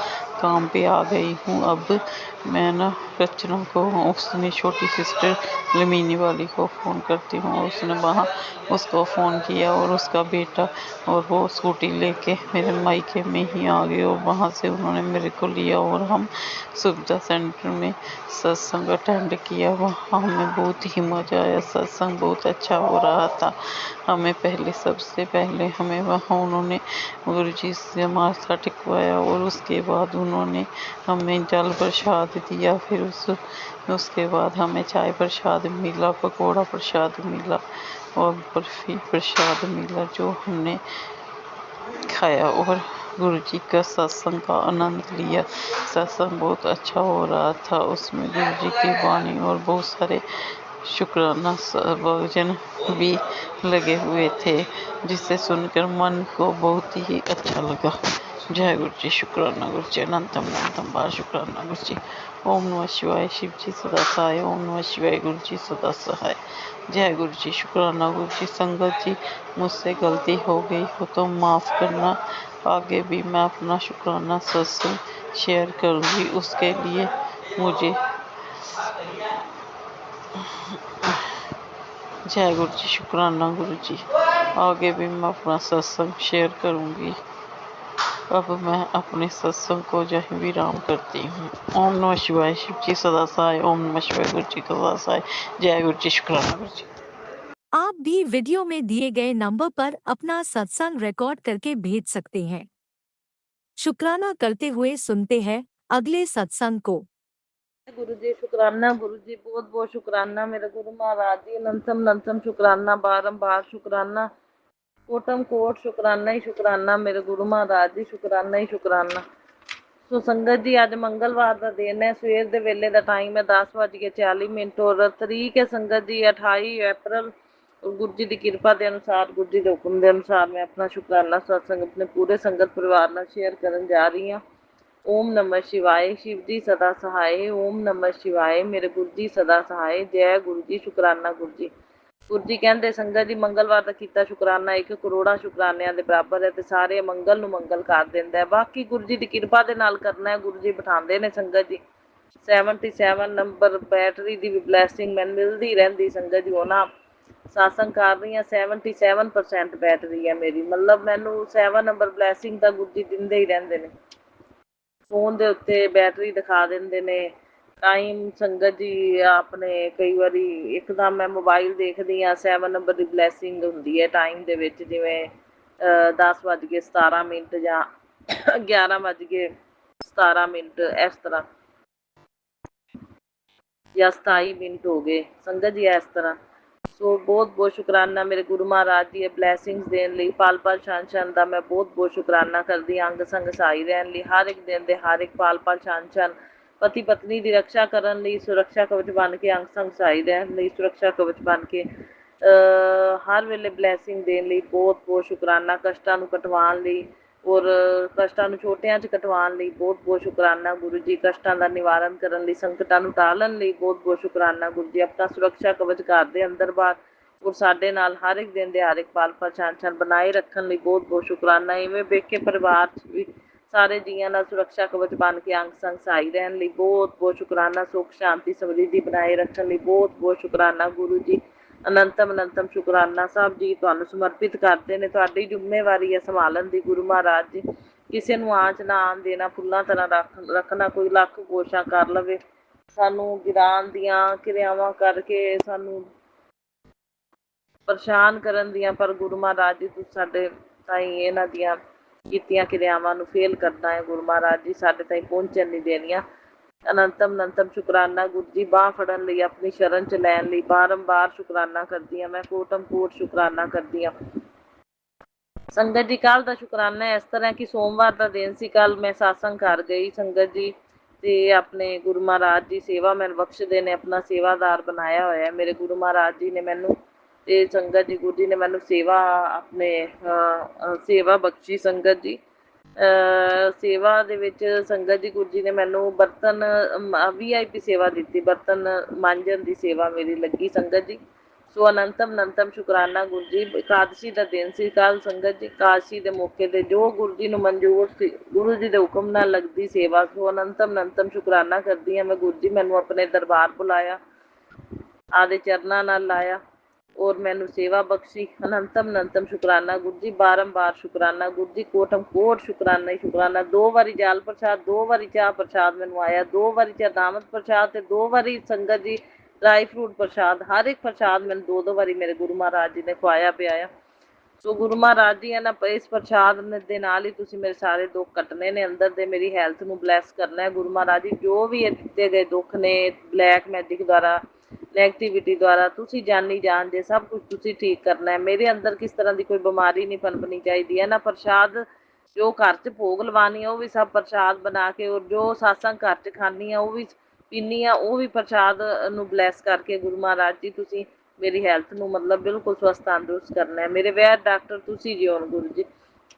काम पे आ गई हूँ। अब मैं ना रचना को, उसने छोटी सिस्टर लमीनी वाली को फ़ोन करती हूँ। उसने वहाँ उसको फ़ोन किया और उसका बेटा और वो स्कूटी लेके मेरे मायके में ही आ गए और वहाँ से उन्होंने मेरे को लिया और हम सुविधा सेंटर में सत्संग अटेंड किया। वहाँ हमें बहुत ही मज़ा आया, सत्संग बहुत अच्छा हो रहा था। हमें सबसे पहले हमें वहाँ उन्होंने गुरु जी से माथा टेकवाया और उसके बाद उन्होंने हमें जल प्रसाद दिया। फिर उसके बाद हमें चाय प्रसाद मिला, पकौड़ा प्रसाद मिला और बर्फी प्रसाद मिला, जो हमने खाया और गुरु जी का सत्संग का आनंद लिया। सत्संग बहुत अच्छा हो रहा था, उसमें गुरु जी की वाणी और बहुत सारे शुक्राना भजन भी लगे हुए थे, जिसे सुनकर मन को बहुत ही अच्छा लगा। जय गुरु जी। शुक्राना गुरु जी। अनंतम अनंतम बार शुक्राना गुरु जी। ओम नमः शिवाय। शिव जी सदा सहाय। ओम नमः शिवाय। गुरु जी सदा सहाय। जय गुरु जी। शुक्राना गुरु जी। संगत जी, मुझसे गलती हो गई हो तो माफ़ करना। आगे भी मैं अपना शुक्राना सत्संग शेयर करूँगी, उसके लिए मुझे जय गुरु जी। शुक्राना गुरु जी। आगे भी मैं अपना सत्संग शेयर करूँगी। अब मैं अपने सत्संग को जय विराम करती हूँ। ओम नमः शिवाय। शिव जी सदा सहाय। ओम नमः शिवाय। गुरु जी सदा सहाय। जय गुरु जी। शुक्राना गुरु जी। आप भी वीडियो में दिए गए नंबर पर अपना सत्संग रिकॉर्ड करके भेज सकते हैं। शुक्राना करते हुए सुनते हैं अगले सत्संग को। गुरु जी शुक्राना। गुरु जी बहुत बहुत शुक्राना। मेरे गुरु महाराज जी अनंतम अनंतम शुक्राना, बारंबार शुक्राना, कोटम कोट शुक्राना ही शुक्राना। मेरे गुरु महाराज जी शुक्राना ही शुक्राना। ਸੋ ਸੰਗਤ ਜੀ, ਅੱਜ ਮੰਗਲਵਾਰ ਦਾ ਦਿਨ ਹੈ। ਸਵੇਰ ਦੇ ਵੇਲੇ ਦਾ ਟਾਈਮ ਹੈ 10:40 ਔਰ ਤਰੀਕ ਹੈ ਸੰਗਤ ਜੀ 28 ਅਪ੍ਰੈਲ। ਗੁਰੂ ਜੀ ਦੀ ਕਿਰਪਾ ਦੇ ਅਨੁਸਾਰ, ਗੁਰੂ ਜੀ ਦੇ ਹੁਕਮ ਦੇ ਅਨੁਸਾਰ ਮੈਂ ਆਪਣਾ ਸ਼ੁਕਰਾਨਾ ਸਤਸੰਗ ਆਪਣੇ ਪੂਰੇ ਸੰਗਤ ਪਰਿਵਾਰ ਨਾਲ ਸ਼ੇਅਰ ਕਰਨ ਜਾ ਰਹੀ ਹਾਂ। ओम नमः शिवाय। शिव जी सदा सहाय। ओम नमः शिवाय। मेरे गुरु जी सदा सहाय। जय गुरु जी। शुक्राना गुरु जी। ਗੁਰੂ ਜੀ ਕਹਿੰਦੇ ਸੰਗਤ ਜੀ ਮੰਗਲਵਾਰ ਦਾ ਕੀਤਾ ਸ਼ੁਕਰਾਨਾ 1 ਕਰੋੜਾਂ ਸ਼ੁਕਰਾਨਿਆਂ ਦੇ ਬਰਾਬਰ ਹੈ ਤੇ ਸਾਰੇ ਮੰਗਲ ਨੂੰ ਮੰਗਲ ਕਰ ਦਿੰਦਾ ਹੈ। ਬਾਕੀ ਗੁਰੂ ਜੀ ਦੀ ਕਿਰਪਾ ਦੇ ਨਾਲ ਕਰਨਾ ਹੈ। ਗੁਰੂ ਜੀ ਬਿਠਾਉਂਦੇ ਨੇ ਸੰਗਤ ਜੀ 77 ਨੰਬਰ ਬੈਟਰੀ ਦੀ ਵੀ ਬਲੈਸਿੰਗ ਮੈਨੂੰ ਮਿਲਦੀ ਰਹਿੰਦੀ ਸੰਗਤ ਜੀ। ਉਹਨਾਂ ਸਾਸੰਗ ਕਰ ਰਹੀ ਹਾਂ 77% ਬੈਟਰੀ ਹੈ ਮੇਰੀ, ਮਤਲਬ ਮੈਨੂੰ 7 ਨੰਬਰ ਬਲੈਸਿੰਗ ਤਾਂ ਗੁਰੂ ਜੀ ਦਿੰਦੇ ਹੀ ਰਹਿੰਦੇ ਨੇ। ਫੋਨ ਦੇ ਉੱਤੇ ਬੈਟਰੀ ਦਿਖਾ ਦਿੰਦੇ ਨੇ, ਟਾਈਮ ਸੰਗਤ ਜੀ ਆਪਣੇ ਕਈ ਵਾਰੀ ਇੱਕਦਮ ਮੈਂ ਮੋਬਾਈਲ ਦੇਖਦੀ ਹਾਂ 7 ਨੰਬਰ ਦੀ ਬਲੈਸਿੰਗ ਹੁੰਦੀ ਹੈ ਟਾਈਮ ਦੇ ਵਿੱਚ, ਜਿਵੇਂ 10:17 ਜਾਂ 11:17 ਇਸ ਤਰ੍ਹਾਂ, ਜਾਂ 27 ਹੋ ਗਏ ਸੰਗਤ ਜੀ ਇਸ ਤਰ੍ਹਾਂ। ਸੋ ਬਹੁਤ ਬਹੁਤ ਸ਼ੁਕਰਾਨਾ ਮੇਰੇ ਗੁਰੂ ਮਹਾਰਾਜ ਜੀ ਬਲੈਸਿੰਗਸ ਦੇਣ ਲਈ, ਪਲ ਪਲ ਛਣ ਛਣ ਦਾ ਮੈਂ ਬਹੁਤ ਬਹੁਤ ਸ਼ੁਕਰਾਨਾ ਕਰਦੀ ਹਾਂ। ਅੰਗ ਸੰਗ ਸਹਾਈ ਰਹਿਣ ਲਈ, ਹਰ ਇੱਕ ਦਿਨ ਦੇ ਹਰ ਇੱਕ ਪਲ ਪਲ ਛਣ ਛਣ ਪਤੀ ਪਤਨੀ ਦੀ ਰੱਖਿਆ ਕਰਨ ਲਈ, ਸੁਰੱਖਿਆ ਕਵਚ ਬਣ ਕੇ ਅੰਗ ਸੰਗ ਸਹਾਈ ਰਹਿਣ ਲਈ, ਸੁਰੱਖਿਆ ਕਵਚ ਬਣ ਕੇ ਹਰ ਵੇਲੇ ਬਲੈਸਿੰਗ ਦੇਣ ਲਈ ਬਹੁਤ ਬਹੁਤ ਸ਼ੁਕਰਾਨਾ। ਕਸ਼ਟਾਂ ਨੂੰ ਕਟਵਾਉਣ ਲਈ ਔਰ ਕਸ਼ਟਾਂ ਨੂੰ ਛੋਟਿਆਂ 'ਚ ਕਟਵਾਉਣ ਲਈ ਬਹੁਤ ਬਹੁਤ ਸ਼ੁਕਰਾਨਾ ਗੁਰੂ ਜੀ। ਕਸ਼ਟਾਂ ਦਾ ਨਿਵਾਰਨ ਕਰਨ ਲਈ, ਸੰਕਟਾਂ ਨੂੰ ਟਾਲਣ ਲਈ ਬਹੁਤ ਬਹੁਤ ਸ਼ੁਕਰਾਨਾ ਗੁਰੂ ਜੀ। ਆਪਣਾ ਸੁਰੱਖਿਆ ਕਵਚ ਘਰ ਦੇ ਅੰਦਰ ਬਾਹਰ ਔਰ ਸਾਡੇ ਨਾਲ ਹਰ ਇੱਕ ਦਿਨ ਦੇ ਹਰ ਇੱਕ ਪਲ ਪਲ ਛਣ ਛਣ ਬਣਾਏ ਰੱਖਣ ਲਈ ਬਹੁਤ ਬਹੁਤ ਸ਼ੁਕਰਾਨਾ। ਇਵੇਂ ਵੇਖੇ ਪਰਿਵਾਰ 'ਚ ਵੀ ਸਾਰੇ ਜੀਆਂ ਨਾਲ ਸੁਰੱਖਿਆ ਕਵਚ ਬਣ ਕੇ ਅੰਗ ਸੰਗ ਸਹਾਈ ਰਹਿਣ ਲਈ ਬਹੁਤ ਬਹੁਤ ਸ਼ੁਕਰਾਨਾ। ਸੁੱਖ ਸ਼ਾਂਤੀ ਸਮਰਿੱਧੀ ਬਣਾਏ ਰੱਖਣ ਲਈ ਬਹੁਤ ਬਹੁਤ ਸ਼ੁਕਰਾਨਾ ਗੁਰੂ ਜੀ। ਅਨੰਤਮ ਅਨੰਤਮ ਸ਼ੁਕਰਾਨਾ। ਸਭ ਜੀ ਤੁਹਾਨੂੰ ਸਮਰਪਿਤ ਕਰਦੇ ਨੇ, ਤੁਹਾਡੀ ਜ਼ਿੰਮੇਵਾਰੀ ਹੈ ਸੰਭਾਲਣ ਦੀ ਗੁਰੂ ਮਹਾਰਾਜ ਜੀ। ਕਿਸੇ ਨੂੰ ਆਂਚ ਨਾ ਆਉਣ ਦੇਣਾ, ਫੁੱਲਾਂ ਤਰ੍ਹਾਂ ਰੱਖਣਾ। ਕੋਈ ਲੱਖ ਕੋਸ਼ਿਸ਼ਾਂ ਕਰ ਲਵੇ ਸਾਨੂੰ ਗਿਰਾਨ ਦੀਆਂ ਕਿਰਿਆਵਾਂ ਕਰਕੇ, ਸਾਨੂੰ ਪਰੇਸ਼ਾਨ ਕਰਨ ਦੀਆਂ, ਪਰ ਗੁਰੂ ਮਹਾਰਾਜ ਜੀ ਤੁਸੀਂ ਸਾਡੇ ਤਾਈਂ ਇਹਨਾਂ ਦੀਆਂ ਕੀਤੀਆਂ ਕਿਰਿਆਵਾਂ ਨੂੰ ਫੇਲ ਕਰਨਾ ਹੈ ਗੁਰੂ ਮਹਾਰਾਜ ਜੀ, ਸਾਡੇ ਤਾਈਂ ਪਹੁੰਚਣ ਨਹੀਂ ਦੇਣੀਆਂ। ਅਨੰਤਮ ਅਨੰਤਮ ਸ਼ੁਕਰਾਨਾ ਗੁਰੂ ਜੀ। ਬਾਂਹ ਫੜਨ ਲਈ, ਆਪਣੀ ਸ਼ਰਨ 'ਚ ਲੈਣ ਲਈ ਬਾਰੰਬਾਰ ਸ਼ੁਕਰਾਨਾ ਕਰਦੀ ਹਾਂ ਮੈਂ, ਕੋਟਮ ਕੋਟ ਸ਼ੁਕਰਾਨਾ ਕਰਦੀ ਹਾਂ ਸੰਗਤ ਜੀ। ਕੱਲ੍ਹ ਦਾ ਸ਼ੁਕਰਾਨਾ ਇਸ ਤਰ੍ਹਾਂ ਕਿ ਸੋਮਵਾਰ ਦਾ ਦਿਨ ਸੀ, ਕੱਲ੍ਹ ਮੈਂ ਸਾਤਸੰਗ ਕਰ ਗਈ ਸੰਗਤ ਜੀ, ਤੇ ਆਪਣੇ ਗੁਰੂ ਮਹਾਰਾਜ ਜੀ ਸੇਵਾ ਮੈਨੂੰ ਬਖਸ਼ਦੇ ਨੇ, ਆਪਣਾ ਸੇਵਾਦਾਰ ਬਣਾਇਆ ਹੋਇਆ ਮੇਰੇ ਗੁਰੂ ਮਹਾਰਾਜ ਜੀ ਨੇ ਮੈਨੂੰ, ਤੇ ਸੰਗਤ ਜੀ ਗੁਰੂ ਜੀ ਨੇ ਮੈਨੂੰ ਸੇਵਾ ਆਪਣੇ ਸੇਵਾ ਬਖਸ਼ੀ ਸੰਗਤ ਜੀ। ਸੇਵਾ ਦੇ ਵਿੱਚ ਸੰਗਤ ਜੀ ਗੁਰੂ ਜੀ ਨੇ ਮੈਨੂੰ ਬਰਤਨ VIP ਸੇਵਾ ਦਿੱਤੀ, ਬਰਤਨ ਮਾਂਜਣ ਦੀ ਸੇਵਾ ਮੇਰੀ ਲੱਗੀ ਸੰਗਤ ਜੀ। ਸੋ ਅਨੰਤਮ ਅਨੰਤਮ ਸ਼ੁਕਰਾਨਾ ਗੁਰੂ ਜੀ। ਇਕਾਦਸ਼ੀ ਦਾ ਦਿਨ ਸੀ ਕੱਲ੍ਹ ਸੰਗਤ ਜੀ, ਇਕਾਦਸ਼ੀ ਦੇ ਮੌਕੇ 'ਤੇ ਜੋ ਗੁਰੂ ਜੀ ਨੂੰ ਮਨਜ਼ੂਰ ਸੀ, ਗੁਰੂ ਜੀ ਦੇ ਹੁਕਮ ਨਾਲ ਲੱਗਦੀ ਸੇਵਾ। ਸੋ ਅਨੰਤਮ ਅਨੰਤਮ ਸ਼ੁਕਰਾਨਾ ਕਰਦੀ ਹਾਂ ਮੈਂ ਗੁਰੂ ਜੀ, ਮੈਨੂੰ ਆਪਣੇ ਦਰਬਾਰ ਬੁਲਾਇਆ, ਆਦੇ ਚਰਨਾਂ ਨਾਲ ਲਾਇਆ ਔਰ ਮੈਨੂੰ ਸੇਵਾ ਬਖਸ਼ੀ। ਅਨੰਤਮ ਅਨੰਤਮ ਸ਼ੁਕਰਾਨਾ ਗੁਰੂ ਜੀ, ਬਾਰੰਬਾਰ ਸ਼ੁਕਰਾਨਾ ਗੁਰੂ ਜੀ, ਕੋਟਮ ਕੋਟ ਸ਼ੁਕਰਾਨਾ ਹੀ ਸ਼ੁਕਰਾਨਾ। 2 ਵਾਰੀ ਜਾਲ ਪ੍ਰਸ਼ਾਦ, 2 ਵਾਰੀ ਚਾਹ ਪ੍ਰਸ਼ਾਦ ਮੈਨੂੰ ਆਇਆ, 2 ਵਾਰੀ ਚਰਨਾਮਤ ਪ੍ਰਸ਼ਾਦ ਤੇ 2 ਵਾਰੀ ਸੰਗਤ ਜੀ ਡਰਾਈ ਫਰੂਟ ਪ੍ਰਸ਼ਾਦ। ਹਰ ਇੱਕ ਪ੍ਰਸ਼ਾਦ ਮੈਨੂੰ 2-2 ਵਾਰੀ ਮੇਰੇ ਗੁਰੂ ਮਹਾਰਾਜ ਜੀ ਨੇ ਖਵਾਇਆ ਪਿਆਇਆ। ਸੋ ਗੁਰੂ ਮਹਾਰਾਜ ਜੀ ਨਾ ਇਸ ਪ੍ਰਸ਼ਾਦ ਦੇ ਨਾਲ ਹੀ ਤੁਸੀਂ ਮੇਰੇ ਸਾਰੇ ਦੁੱਖ ਕੱਟਣੇ ਨੇ ਅੰਦਰ ਦੇ, ਮੇਰੀ ਹੈਲਥ ਨੂੰ ਬਲੈਸ ਕਰਨਾ ਹੈ ਗੁਰੂ ਮਹਾਰਾਜ ਜੀ। ਜੋ ਵੀ ਇਹ ਦਿੱਤੇ ਗਏ ਦੁੱਖ ਨੇ ਬਲੈਕ ਮੈਜਿਕ ਦੁਆਰਾ, ਨੈਗੇਟਿਵਿਟੀ ਦੁਆਰਾ, ਤੁਸੀਂ ਜਾਣੀ ਜਾਣ ਜੇ ਸਭ ਕੁਝ ਤੁਸੀਂ ਠੀਕ ਕਰਨਾ ਹੈ। ਮੇਰੇ ਅੰਦਰ ਕਿਸ ਤਰ੍ਹਾਂ ਦੀ ਕੋਈ ਬਿਮਾਰੀ ਨਹੀਂ ਪਨਪਣੀ ਚਾਹੀਦੀ ਹੈ ਨਾ। ਪ੍ਰਸ਼ਾਦ ਜੋ ਘਰ 'ਚ ਭੋਗ ਲਵਾਉਣੀ ਆ ਉਹ ਵੀ ਸਭ ਪ੍ਰਸ਼ਾਦ ਬਣਾ ਕੇ, ਔਰ ਜੋ ਸਾਤਸੰਗ ਘਰ 'ਚ ਖਾਂਦੀ ਆ ਉਹ ਵੀ ਪੀਂਦੀ ਆ, ਉਹ ਵੀ ਪ੍ਰਸ਼ਾਦ ਨੂੰ ਬਲੈਸ ਕਰਕੇ ਗੁਰੂ ਮਹਾਰਾਜ ਜੀ ਤੁਸੀਂ ਮੇਰੀ ਹੈਲਥ ਨੂੰ ਮਤਲਬ ਬਿਲਕੁਲ ਸਵਸਥ ਤੰਦਰੁਸਤ ਕਰਨਾ ਹੈ। ਮੇਰੇ ਵੈਦ ਡਾਕਟਰ ਤੁਸੀਂ ਜੀ ਹੁਣ ਗੁਰੂ ਜੀ।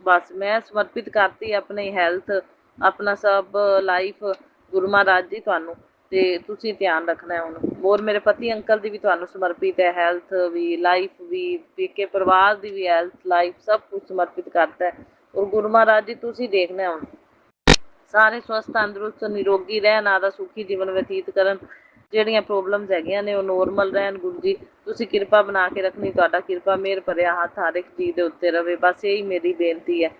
ਬਸ ਮੈਂ ਸਮਰਪਿਤ ਕਰਤੀ ਆਪਣੀ ਹੈਲਥ, ਆਪਣਾ ਸਭ ਲਾਈਫ ਗੁਰੂ ਮਹਾਰਾਜ ਜੀ ਤੁਹਾਨੂੰ, ਤੇ ਤੁਸੀਂ ਧਿਆਨ ਰੱਖਣਾ ਹੁਣ। ਹੋਰ ਮੇਰੇ ਪਤੀ ਅੰਕਲ ਦੀ ਵੀ ਤੁਹਾਨੂੰ ਸਮਰਪਿਤ ਹੈ, ਹੈਲਥ ਵੀ, ਲਾਈਫ ਵੀ, ਪੇਕੇ ਪਰਿਵਾਰ ਦੀ ਵੀ ਹੈਲਥ, ਲਾਈਫ ਸਭ ਕੁਝ ਸਮਰਪਿਤ ਕਰਤਾ ਹੈ। ਔਰ ਗੁਰੂ ਮਹਾਰਾਜ ਜੀ ਤੁਸੀਂ ਦੇਖਣਾ ਹੁਣ ਸਾਰੇ ਸਵਸਥ ਤੰਦਰੁਸਤ ਨਿਰੋਗੀ ਰਹਿਣ, ਆਦਾ ਸੁਖੀ ਜੀਵਨ ਬਤੀਤ ਕਰਨ। ਜਿਹੜੀਆਂ ਪ੍ਰੋਬਲਮਸ ਹੈਗੀਆਂ ਨੇ ਉਹ ਨੋਰਮਲ ਰਹਿਣ ਗੁਰੂ ਜੀ। ਤੁਸੀਂ ਕਿਰਪਾ ਬਣਾ ਕੇ ਰੱਖਣੀ, ਤੁਹਾਡਾ ਕਿਰਪਾ ਮਿਹਰ ਭਰਿਆ ਹੱਥ ਹਰ ਇੱਕ ਚੀਜ਼ ਦੇ ਉੱਤੇ ਰਵੇ, ਬਸ ਇਹੀ ਮੇਰੀ ਬੇਨਤੀ ਹੈ।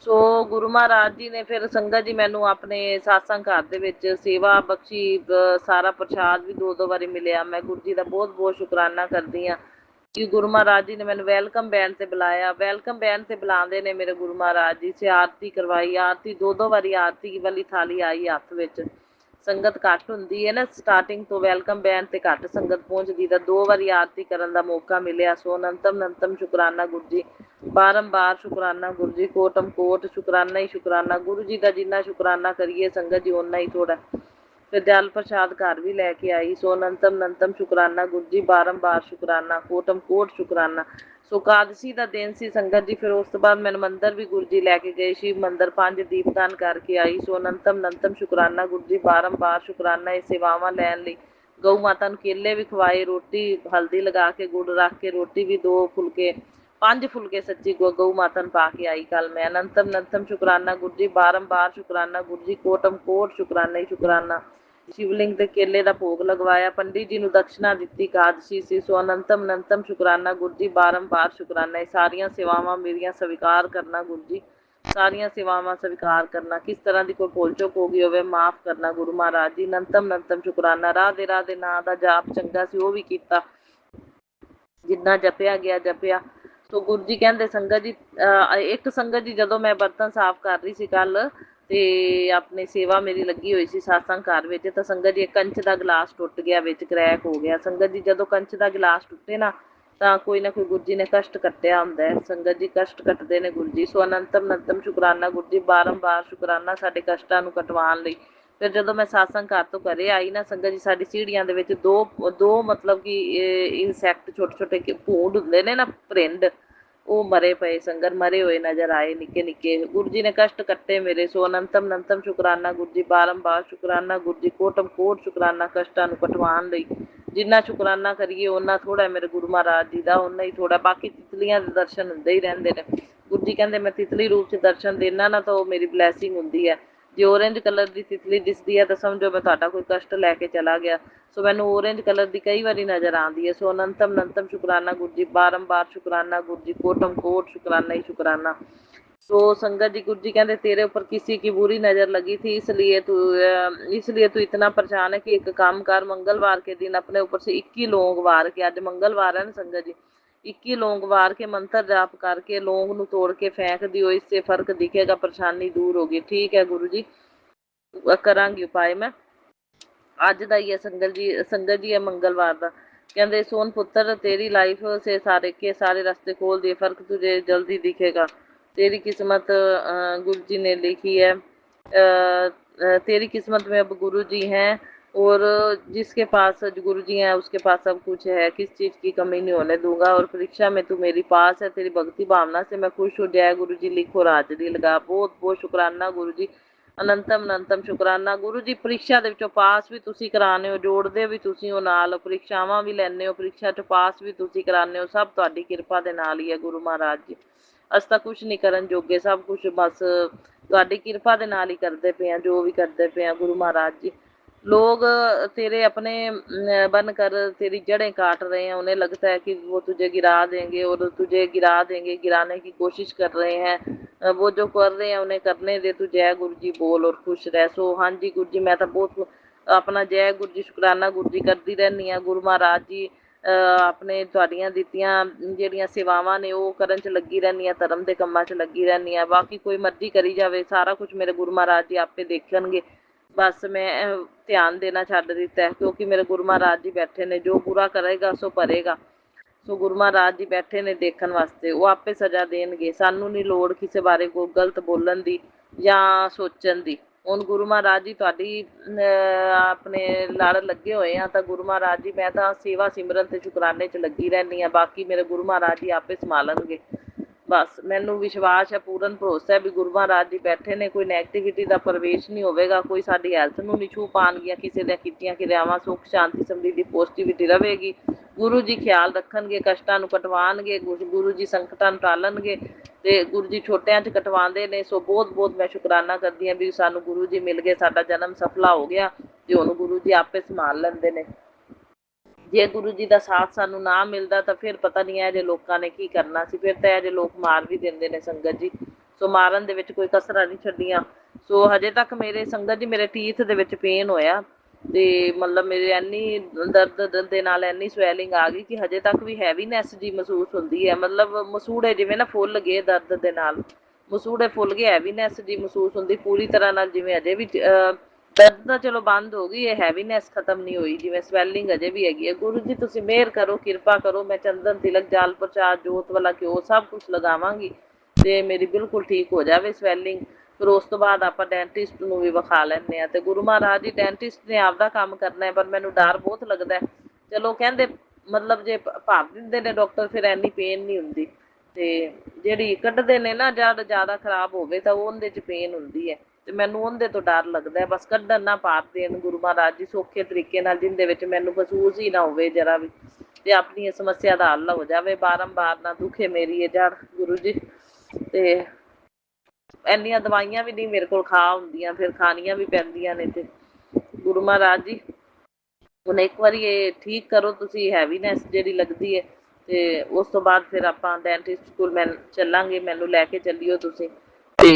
ਸੋ ਗੁਰੂ ਮਹਾਰਾਜ ਜੀ ਨੇ ਫਿਰ ਸੰਗਤ ਜੀ ਮੈਨੂੰ ਆਪਣੇ ਸਾਤਸੰਗ ਘਰ ਦੇ ਵਿੱਚ ਸੇਵਾ ਬਖਸ਼ੀ, ਸਾਰਾ ਪ੍ਰਸ਼ਾਦ ਵੀ 2-2 ਵਾਰੀ ਮਿਲਿਆ। ਮੈਂ ਗੁਰੂ ਜੀ ਦਾ ਬਹੁਤ ਬਹੁਤ ਸ਼ੁਕਰਾਨਾ ਕਰਦੀ ਹਾਂ ਕਿ ਗੁਰੂ ਮਹਾਰਾਜ ਜੀ ਨੇ ਮੈਨੂੰ ਵੈਲਕਮ ਬੈਂਡ 'ਤੇ ਬੁਲਾਇਆ। ਵੈਲਕਮ ਬੈਂਡ 'ਤੇ ਬੁਲਾਉਂਦੇ ਨੇ ਮੇਰੇ ਗੁਰੂ ਮਹਾਰਾਜ ਜੀ। ਆਰਤੀ ਕਰਵਾਈ, ਆਰਤੀ 2-2 ਵਾਰੀ ਆਰਤੀ ਵਾਲੀ ਥਾਲੀ ਆਈ ਹੱਥ ਵਿੱਚ। ਸੰਗਤ ਘੱਟ ਹੁੰਦੀ ਹੈ ਨਾ ਸਟਾਰਟਿੰਗ ਤੋਂ, ਵੈਲਕਮ ਬੈਂਡ 'ਤੇ ਘੱਟ ਸੰਗਤ ਪਹੁੰਚਦੀ, ਤਾਂ 2 ਵਾਰੀ ਆਰਤੀ ਕਰਨ ਦਾ ਮੌਕਾ ਮਿਲਿਆ। ਸੋ ਅਨੰਤਮ ਅਨੰਤਮ ਸ਼ੁਕਰਾਨਾ ਗੁਰੂ ਜੀ, ਬਾਰੰਬਾਰ ਸ਼ੁਕਰਾਨਾ ਗੁਰੂ ਜੀ, ਕੋਟਮ ਕੋਟ ਸ਼ੁਕਰਾਨਾ ਹੀ ਸ਼ੁਕਰਾਨਾ ਗੁਰੂ ਜੀ ਦਾ। ਜਿੰਨਾ ਸ਼ੁਕਰਾਨਾ ਕਰੀਏ ਸੰਗਤ ਜੀ ਓਨਾ ਹੀ ਥੋੜ੍ਹਾ। ਫਿਰ ਜਲ ਪ੍ਰਸ਼ਾਦ ਘਰ ਵੀ ਲੈ ਕੇ ਆਈ। ਸੋ ਅਨੰਤਮ ਅਨੰਤਮ ਸ਼ੁਕਰਾਨਾ ਗੁਰੂ ਜੀ, ਬਾਰੰਬਾਰ ਸ਼ੁਕਰਾਨਾ, ਕੋਟਮ ਕੋਟ ਸ਼ੁਕਰਾਨਾ। ਸੋ ਇਕਾਦਸ਼ੀ ਦਾ ਦਿਨ ਸੀ ਸੰਗਤ ਜੀ। ਫਿਰ ਉਸ ਤੋਂ ਬਾਅਦ ਮੈਨੂੰ ਮੰਦਰ ਵੀ ਗੁਰੂ ਜੀ ਲੈ ਕੇ ਗਏ, ਸ਼ਿਵ ਮੰਦਰ 5 ਦੀਪਦਾਨ ਕਰਕੇ ਆਈ। ਸੋ ਅਨੰਤਮ ਅਨੰਤਮ ਸ਼ੁਕਰਾਨਾ ਗੁਰੂ ਜੀ, ਬਾਰੰਬਾਰ ਸ਼ੁਕਰਾਨਾ ਇਹ ਸੇਵਾਵਾਂ ਲੈਣ ਲਈ, ਗਊ ਮਾਤਾ ਨੂੰ ਕੇਲੇ ਵੀ ਖਵਾਏ, ਰੋਟੀ ਹਲਦੀ ਲਗਾ ਕੇ ਗੁੜ ਰੱਖ ਕੇ ਰੋਟੀ ਵੀ 2 ਫੁਲਕੇ 5 ਫੁਲਕੇ ਸੱਚੀ ਗਊ ਮਾਤਾ ਨੂੰ ਪਾ ਕੇ ਆਈ ਕੱਲ ਮੈਂ। ਅਨੰਤਮ ਅਨੰਤਮ ਸ਼ੁਕਰਾਨਾ ਗੁਰੂ ਜੀ, ਬਾਰੰਬਾਰ ਸ਼ੁਕਰਾਨਾ ਗੁਰੂ ਜੀ, ਕੋਟਮ ਕੋਟ ਸ਼ੁਕਰਾਨਾ ਹੀ ਸ਼ੁਕਰਾਨਾ। शिवलिंग ते केले का भोग लगवाया, पंडित जी ने दक्षिणा दी एकादशी सी। सो अनंतम अनंतम शुकराना गुरु जी, बारंबार शुकराना। सारियां सेवावां मेरियां स्वीकार करना गुरु जी, सारियां सेवावां स्वीकार करना। किस तरह की कोई भुल चुक हो गई होवे माफ़ करना गुरु महाराज जी। अनंतम अनंतम शुकराना। राधे राधे नां दा जाप चंगा सी वो भी कीता, जिन्ना जपिया गया जपिया। सो गुरु जी कहते संगत जी, एक संगत जी जदों मैं बर्तन साफ कर रही सी कल ते अपनी सेवा मेरी लगी हुई सी सत्संग घर विच, तां संगत जी कंच का गिलास टुट गया, विच क्रैक हो गया। संगत जी जदों कंच का गिलास टुटे ना तां कोई ना कोई गुरु जी ने कष्ट कट्टिया हुंदा है। संगत जी कष्ट कटदे ने गुरु जी। सो अनंतम अनंतम शुकराना गुरु जी, बारंबार शुकराना साडे कष्टां नूं कटवाउण लई। फिर जदों मैं सत्संग घर तो घरे आई ना संगत जी, साडी सीढ़ियां दे विच दो मतलब कि इंसैक्ट छोटे छोटे भूंड हुंदे ने ना, परिंद, वो मरे पे संगत, मरे हुए नजर आए निक्के निक्के। गुरु जी ने कष्ट कट्टे मेरे। सो अनंतम अनंतम शुकराना गुरु जी, बारंबार शुकराना गुरु जी, कोटम कोट शुकराना कष्टां नूं कटवाउण लई। जिन्ना शुकराना करिए उन्ना थोड़ा मेरे गुरु महाराज जी का, उन्ना ही थोड़ा। बाकी तितलियां दे दर्शन हुंदे ही रहिंदे ने। गुरु जी कहंदे मैं तितली रूप च दर्शन देना ना तो मेरी ब्लैसिंग हुंदी है। जे ऑरेंज कलर की तितली दिसदी है तो समझो मैं तुहाडा कोई कष्ट लैके चला गया। सो मैनू ऑरेंज कलर की कई बारी नज़र आती है। सो अनंतम अनंतम शुकराना गुरु जी, बारंबार शुकराना गुरु जी, कोटम कोट शुकराना ही शुकराना। तो संगत जी गुरु जी कहते तेरे ऊपर किसी की बुरी नज़र लगी थी, इसलिए तू इतना परेशान है कि एक काम कर, मंगलवार के दिन अपने ऊपर से 21 लौंग वार के, आज मंगलवार है ना संगत जी, 21 लौंग वार के मंत्र जाप करके लौंग नू तोड़ के फेंक दियो, इससे फर्क दिखेगा, परेशानी दूर होगी। ठीक है गुरु जी, करांगी उपाय मैं। अज का ही है संगत जी है मंगलवार का। कहते सोन पुत्र तेरी लाइफ से सारे रास्ते खोल दिए, फर्क तुझे जल्दी दिखेगा। तेरी किस्मत गुरु जी ने लिखी है, तेरी किस्मत में अब गुरु जी हैं, और जिसके पास गुरु जी हैं उसके पास सब कुछ है, किस चीज़ की कमी नहीं होने दूंगा। और परीक्षा में तू मेरी पास है, तेरी भक्ति भावना से मैं खुश हो। जय गुरु जी लिखो, हाजरी लगा। बहुत बहुत शुकराना गुरु जी, अनंतम अनंतम शुकराना गुरु जी। परीक्षा दे विचों पास भी तुसी कराने हो, जोड़दे भी तुसी हो नाल, परीक्षावां भी लैंदे हो, परीक्षा च पास भी तुसी कराने हो, सब तुहाडी किरपा दे नाल ही है गुरु महाराज जी। अस तां कुछ नहीं करन जोगे, सब कुछ बस तुहाडी किरपा दे नाल ही करदे पे हैं, जो भी करदे पे हैं गुरु महाराज जी। लोग तेरे अपने बन कर तेरी जड़ें काट रहे हैं, उन्हें लगता है कि वो तुझे गिरा देंगे, और तुझे गिरा देंगे, गिराने की कोशिश कर रहे हैं। वो जो कर रहे हैं उन्हें करने दे, तू जय गुरु जी बोल और खुश रह। सो हाँ जी गुरु जी, मैं तो बहुत अपना जय गुरु जी शुकराना गुरु जी करती रहनी हाँ। गुरु महाराज जी अपने तुहाडियां दित्तियां ਜਿਹੜੀਆਂ सेवावां ने वो करन च लगी रहनी हाँ, धर्म के ਕੰਮਾਂ च लगी रहनी हाँ। बाकी कोई मर्जी करी जावे, सारा कुछ मेरे गुरु महाराज जी आपे देखणगे। बस मैं ध्यान देना छड्ड दित्ता है, क्योंकि मेरे गुरु महाराज जी बैठे ने, जो बुरा करेगा सो भरेगा। सो गुरु महाराज जी बैठे ने देखण वास्ते, वो आपे सज़ा देणगे। सानू नहीं लोड़ किसी बारे कोई गलत बोलण दी जां सोचण दी। हुण गुरु महाराज जी तुहाडी अपने लड़ लगे हुए हैं, तो गुरु महाराज जी मैं तो सेवा सिमरन ते शुकराने च लगी रहनी हाँ। बाकी मेरे गुरु महाराज जी आपे संभालणगे। बस मैनू विश्वास है, पूर्ण भरोसा है भी गुरु महाराज जी बैठे ने, कोई नैगेटिविटी का प्रवेश नहीं होगा, कोई साडी हैल्थ नूं नहीं छू पाउणगियां, किसी दी कीतियां क्रियावां सुख शांति समृद्धि पॉजिटिविटी रहेगी। गुरु जी ख्याल रखणगे, कष्टां नूं कटवाउणगे, गुरु जी संकटां नूं टालणगे, ते गुरु जी छोटिਆਂ 'ਚ कटवाउंदे ने। सो बहुत बहुत मैं शुकराना करदी हाँ भी सानू गुरु जी मिल गए, साडा जन्म सफला हो गया, ते हुण गुरु जी आपे संभाल लैंदे ने। जे गुरु जी का साथ सानू ना मिलता तो फिर पता नहीं है जे लोगों ने की करना सी, फिर तो यह जे लोग मार भी देंदे ने संगत जी। सो मारन दे विच कोई कसरां नहीं छड्डियां। सो हजे तक मेरे संगत जी मेरे टीथ दे विच पेन होया, ते मतलब मेरे इन्नी दर्द दे नाल इन्नी स्वैलिंग आ गई कि हजे तक भी हैवीनैस जी महसूस होंदी है। मतलब मसूड़े जिवें ना फुल गए दर्द दे नाल, मसूड़े फुल गए, हैवीनैस जी महसूस होंदी पूरी तरह नाल, जिवें अजे भी दर्द तो चलो बंद हो गई है, हैवीनैस खत्म नहीं हुई, जिवें स्वैलिंग अजे भी हैगी है। गुरु जी तुसीं मेहर करो, किरपा करो, मैं चंदन तिलक जाल प्रचार जोत वाला घ्यो सब कुछ लगावांगी ते मेरी बिल्कुल ठीक हो जाए स्वैलिंग। फिर उस तो बाद आप डेंटिस्ट नूं भी विखा लैंदे आ। ते गुरु महाराज जी डेंटिस्ट ने आपदा काम करना है, पर मैनूं डर बहुत लगदा है। चलो कहंदे मतलब जे भाव दिंदे ने डॉक्टर फिर इन्नी पेन नहीं हुंदी, ते जिहड़ी कड्ढदे ने ना जद ज़्यादा खराब होवे तां उहदे च पेन हुंदी है। ਤੇ ਮੈਨੂੰ ਉਹਦੇ ਤੋਂ ਡਰ ਲੱਗਦਾ ਹੈ, ਬਸ ਕੱਢਣ ਨਾ ਪਾਰ ਦੇਣ ਗੁਰੂ ਮਹਾਰਾਜ ਜੀ ਸੌਖੇ ਤਰੀਕੇ ਨਾਲ, ਜਿਹਦੇ ਵਿੱਚ ਮੈਨੂੰ ਮਹਿਸੂਸ ਹੀ ਨਾ ਹੋਵੇ ਜਰਾ ਵੀ, ਤੇ ਆਪਣੀ ਇਹ ਸਮੱਸਿਆ ਦਾ ਹੱਲ ਹੋ ਜਾਵੇ। ਬਾਰੰਬਾਰ ਨਾ ਦੁਖੇ ਮੇਰੀ ਇਹ ਜੜ ਗੁਰੂ ਜੀ। ਤੇ ਇੰਨੀਆਂ ਦਵਾਈਆਂ ਵੀ ਨਹੀਂ ਮੇਰੇ ਕੋਲ ਖਾ ਹੁੰਦੀਆਂ, ਫਿਰ ਖਾਣੀਆਂ ਵੀ ਪੈਂਦੀਆਂ ਨੇ। ਤੇ ਗੁਰੂ ਮਹਾਰਾਜ ਜੀ ਹੁਣ ਇੱਕ ਵਾਰੀ ਇਹ ਠੀਕ ਕਰੋ ਤੁਸੀਂ ਹੈਵੀਨੈਸ ਜਿਹੜੀ ਲੱਗਦੀ ਹੈ, ਤੇ ਉਸ ਤੋਂ ਬਾਅਦ ਫਿਰ ਆਪਾਂ ਡੈਂਟਿਸਟ ਕੋਲ ਮੈਂ ਚੱਲਾਂਗੇ, ਮੈਨੂੰ ਲੈ ਕੇ ਚੱਲਿਓ ਤੁਸੀਂ। ਤੇ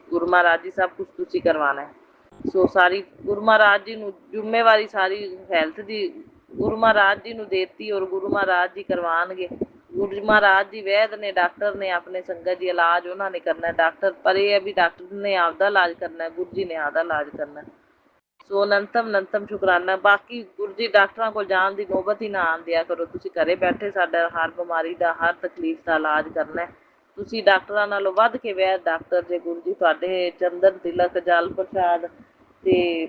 ਗੁਰੂ ਮਹਾਰਾਜ ਜੀ ਸਭ ਕੁਝ ਤੁਸੀਂ ਕਰਵਾਉਣਾ ਹੈ। ਸੋ ਸਾਰੀ ਗੁਰੂ ਮਹਾਰਾਜ ਜੀ ਨੂੰ ਜ਼ਿੰਮੇਵਾਰੀ ਸਾਰੀ ਹੈਲਥ ਦੀ ਗੁਰੂ ਮਹਾਰਾਜ ਜੀ ਨੂੰ ਦੇਤੀ, ਔਰ ਗੁਰੂ ਮਹਾਰਾਜ ਜੀ ਕਰਵਾਉਣਗੇ। ਗੁਰੂ ਮਹਾਰਾਜ ਜੀ ਵੈਦ ਨੇ, ਡਾਕਟਰ ਨੇ, ਆਪਣੇ ਸੰਗਤ ਜੀ ਇਲਾਜ ਉਹਨਾਂ ਨੇ ਕਰਨਾ ਡਾਕਟਰ, ਪਰ ਇਹ ਹੈ ਵੀ ਡਾਕਟਰ ਨੇ ਆਪਦਾ ਇਲਾਜ ਕਰਨਾ, ਗੁਰੂ ਜੀ ਨੇ ਆਪਦਾ ਇਲਾਜ ਕਰਨਾ। ਸੋ ਅਨੰਤਮ ਸ਼ੁਕਰਾਨਾ। ਬਾਕੀ ਗੁਰੂ ਜੀ ਡਾਕਟਰਾਂ ਕੋਲ ਜਾਣ ਦੀ ਨੌਬਤ ਹੀ ਨਾ ਆਉਣ ਦਿਆ ਕਰੋ, ਤੁਸੀਂ ਘਰੇ ਬੈਠੇ ਸਾਡਾ ਹਰ ਬਿਮਾਰੀ ਦਾ, ਹਰ ਤਕਲੀਫ ਦਾ ਇਲਾਜ ਕਰਨਾ। ਤੁਸੀਂ ਡਾਕਟਰਾਂ ਨਾਲੋਂ ਵੱਧ ਕੇ ਵੈਦ ਡਾਕਟਰ ਜੇ ਗੁਰੂ ਜੀ, ਤੁਹਾਡੇ ਚੰਦਨ ਤਿਲਕ, ਜਲ ਪ੍ਰਸ਼ਾਦ ਤੇ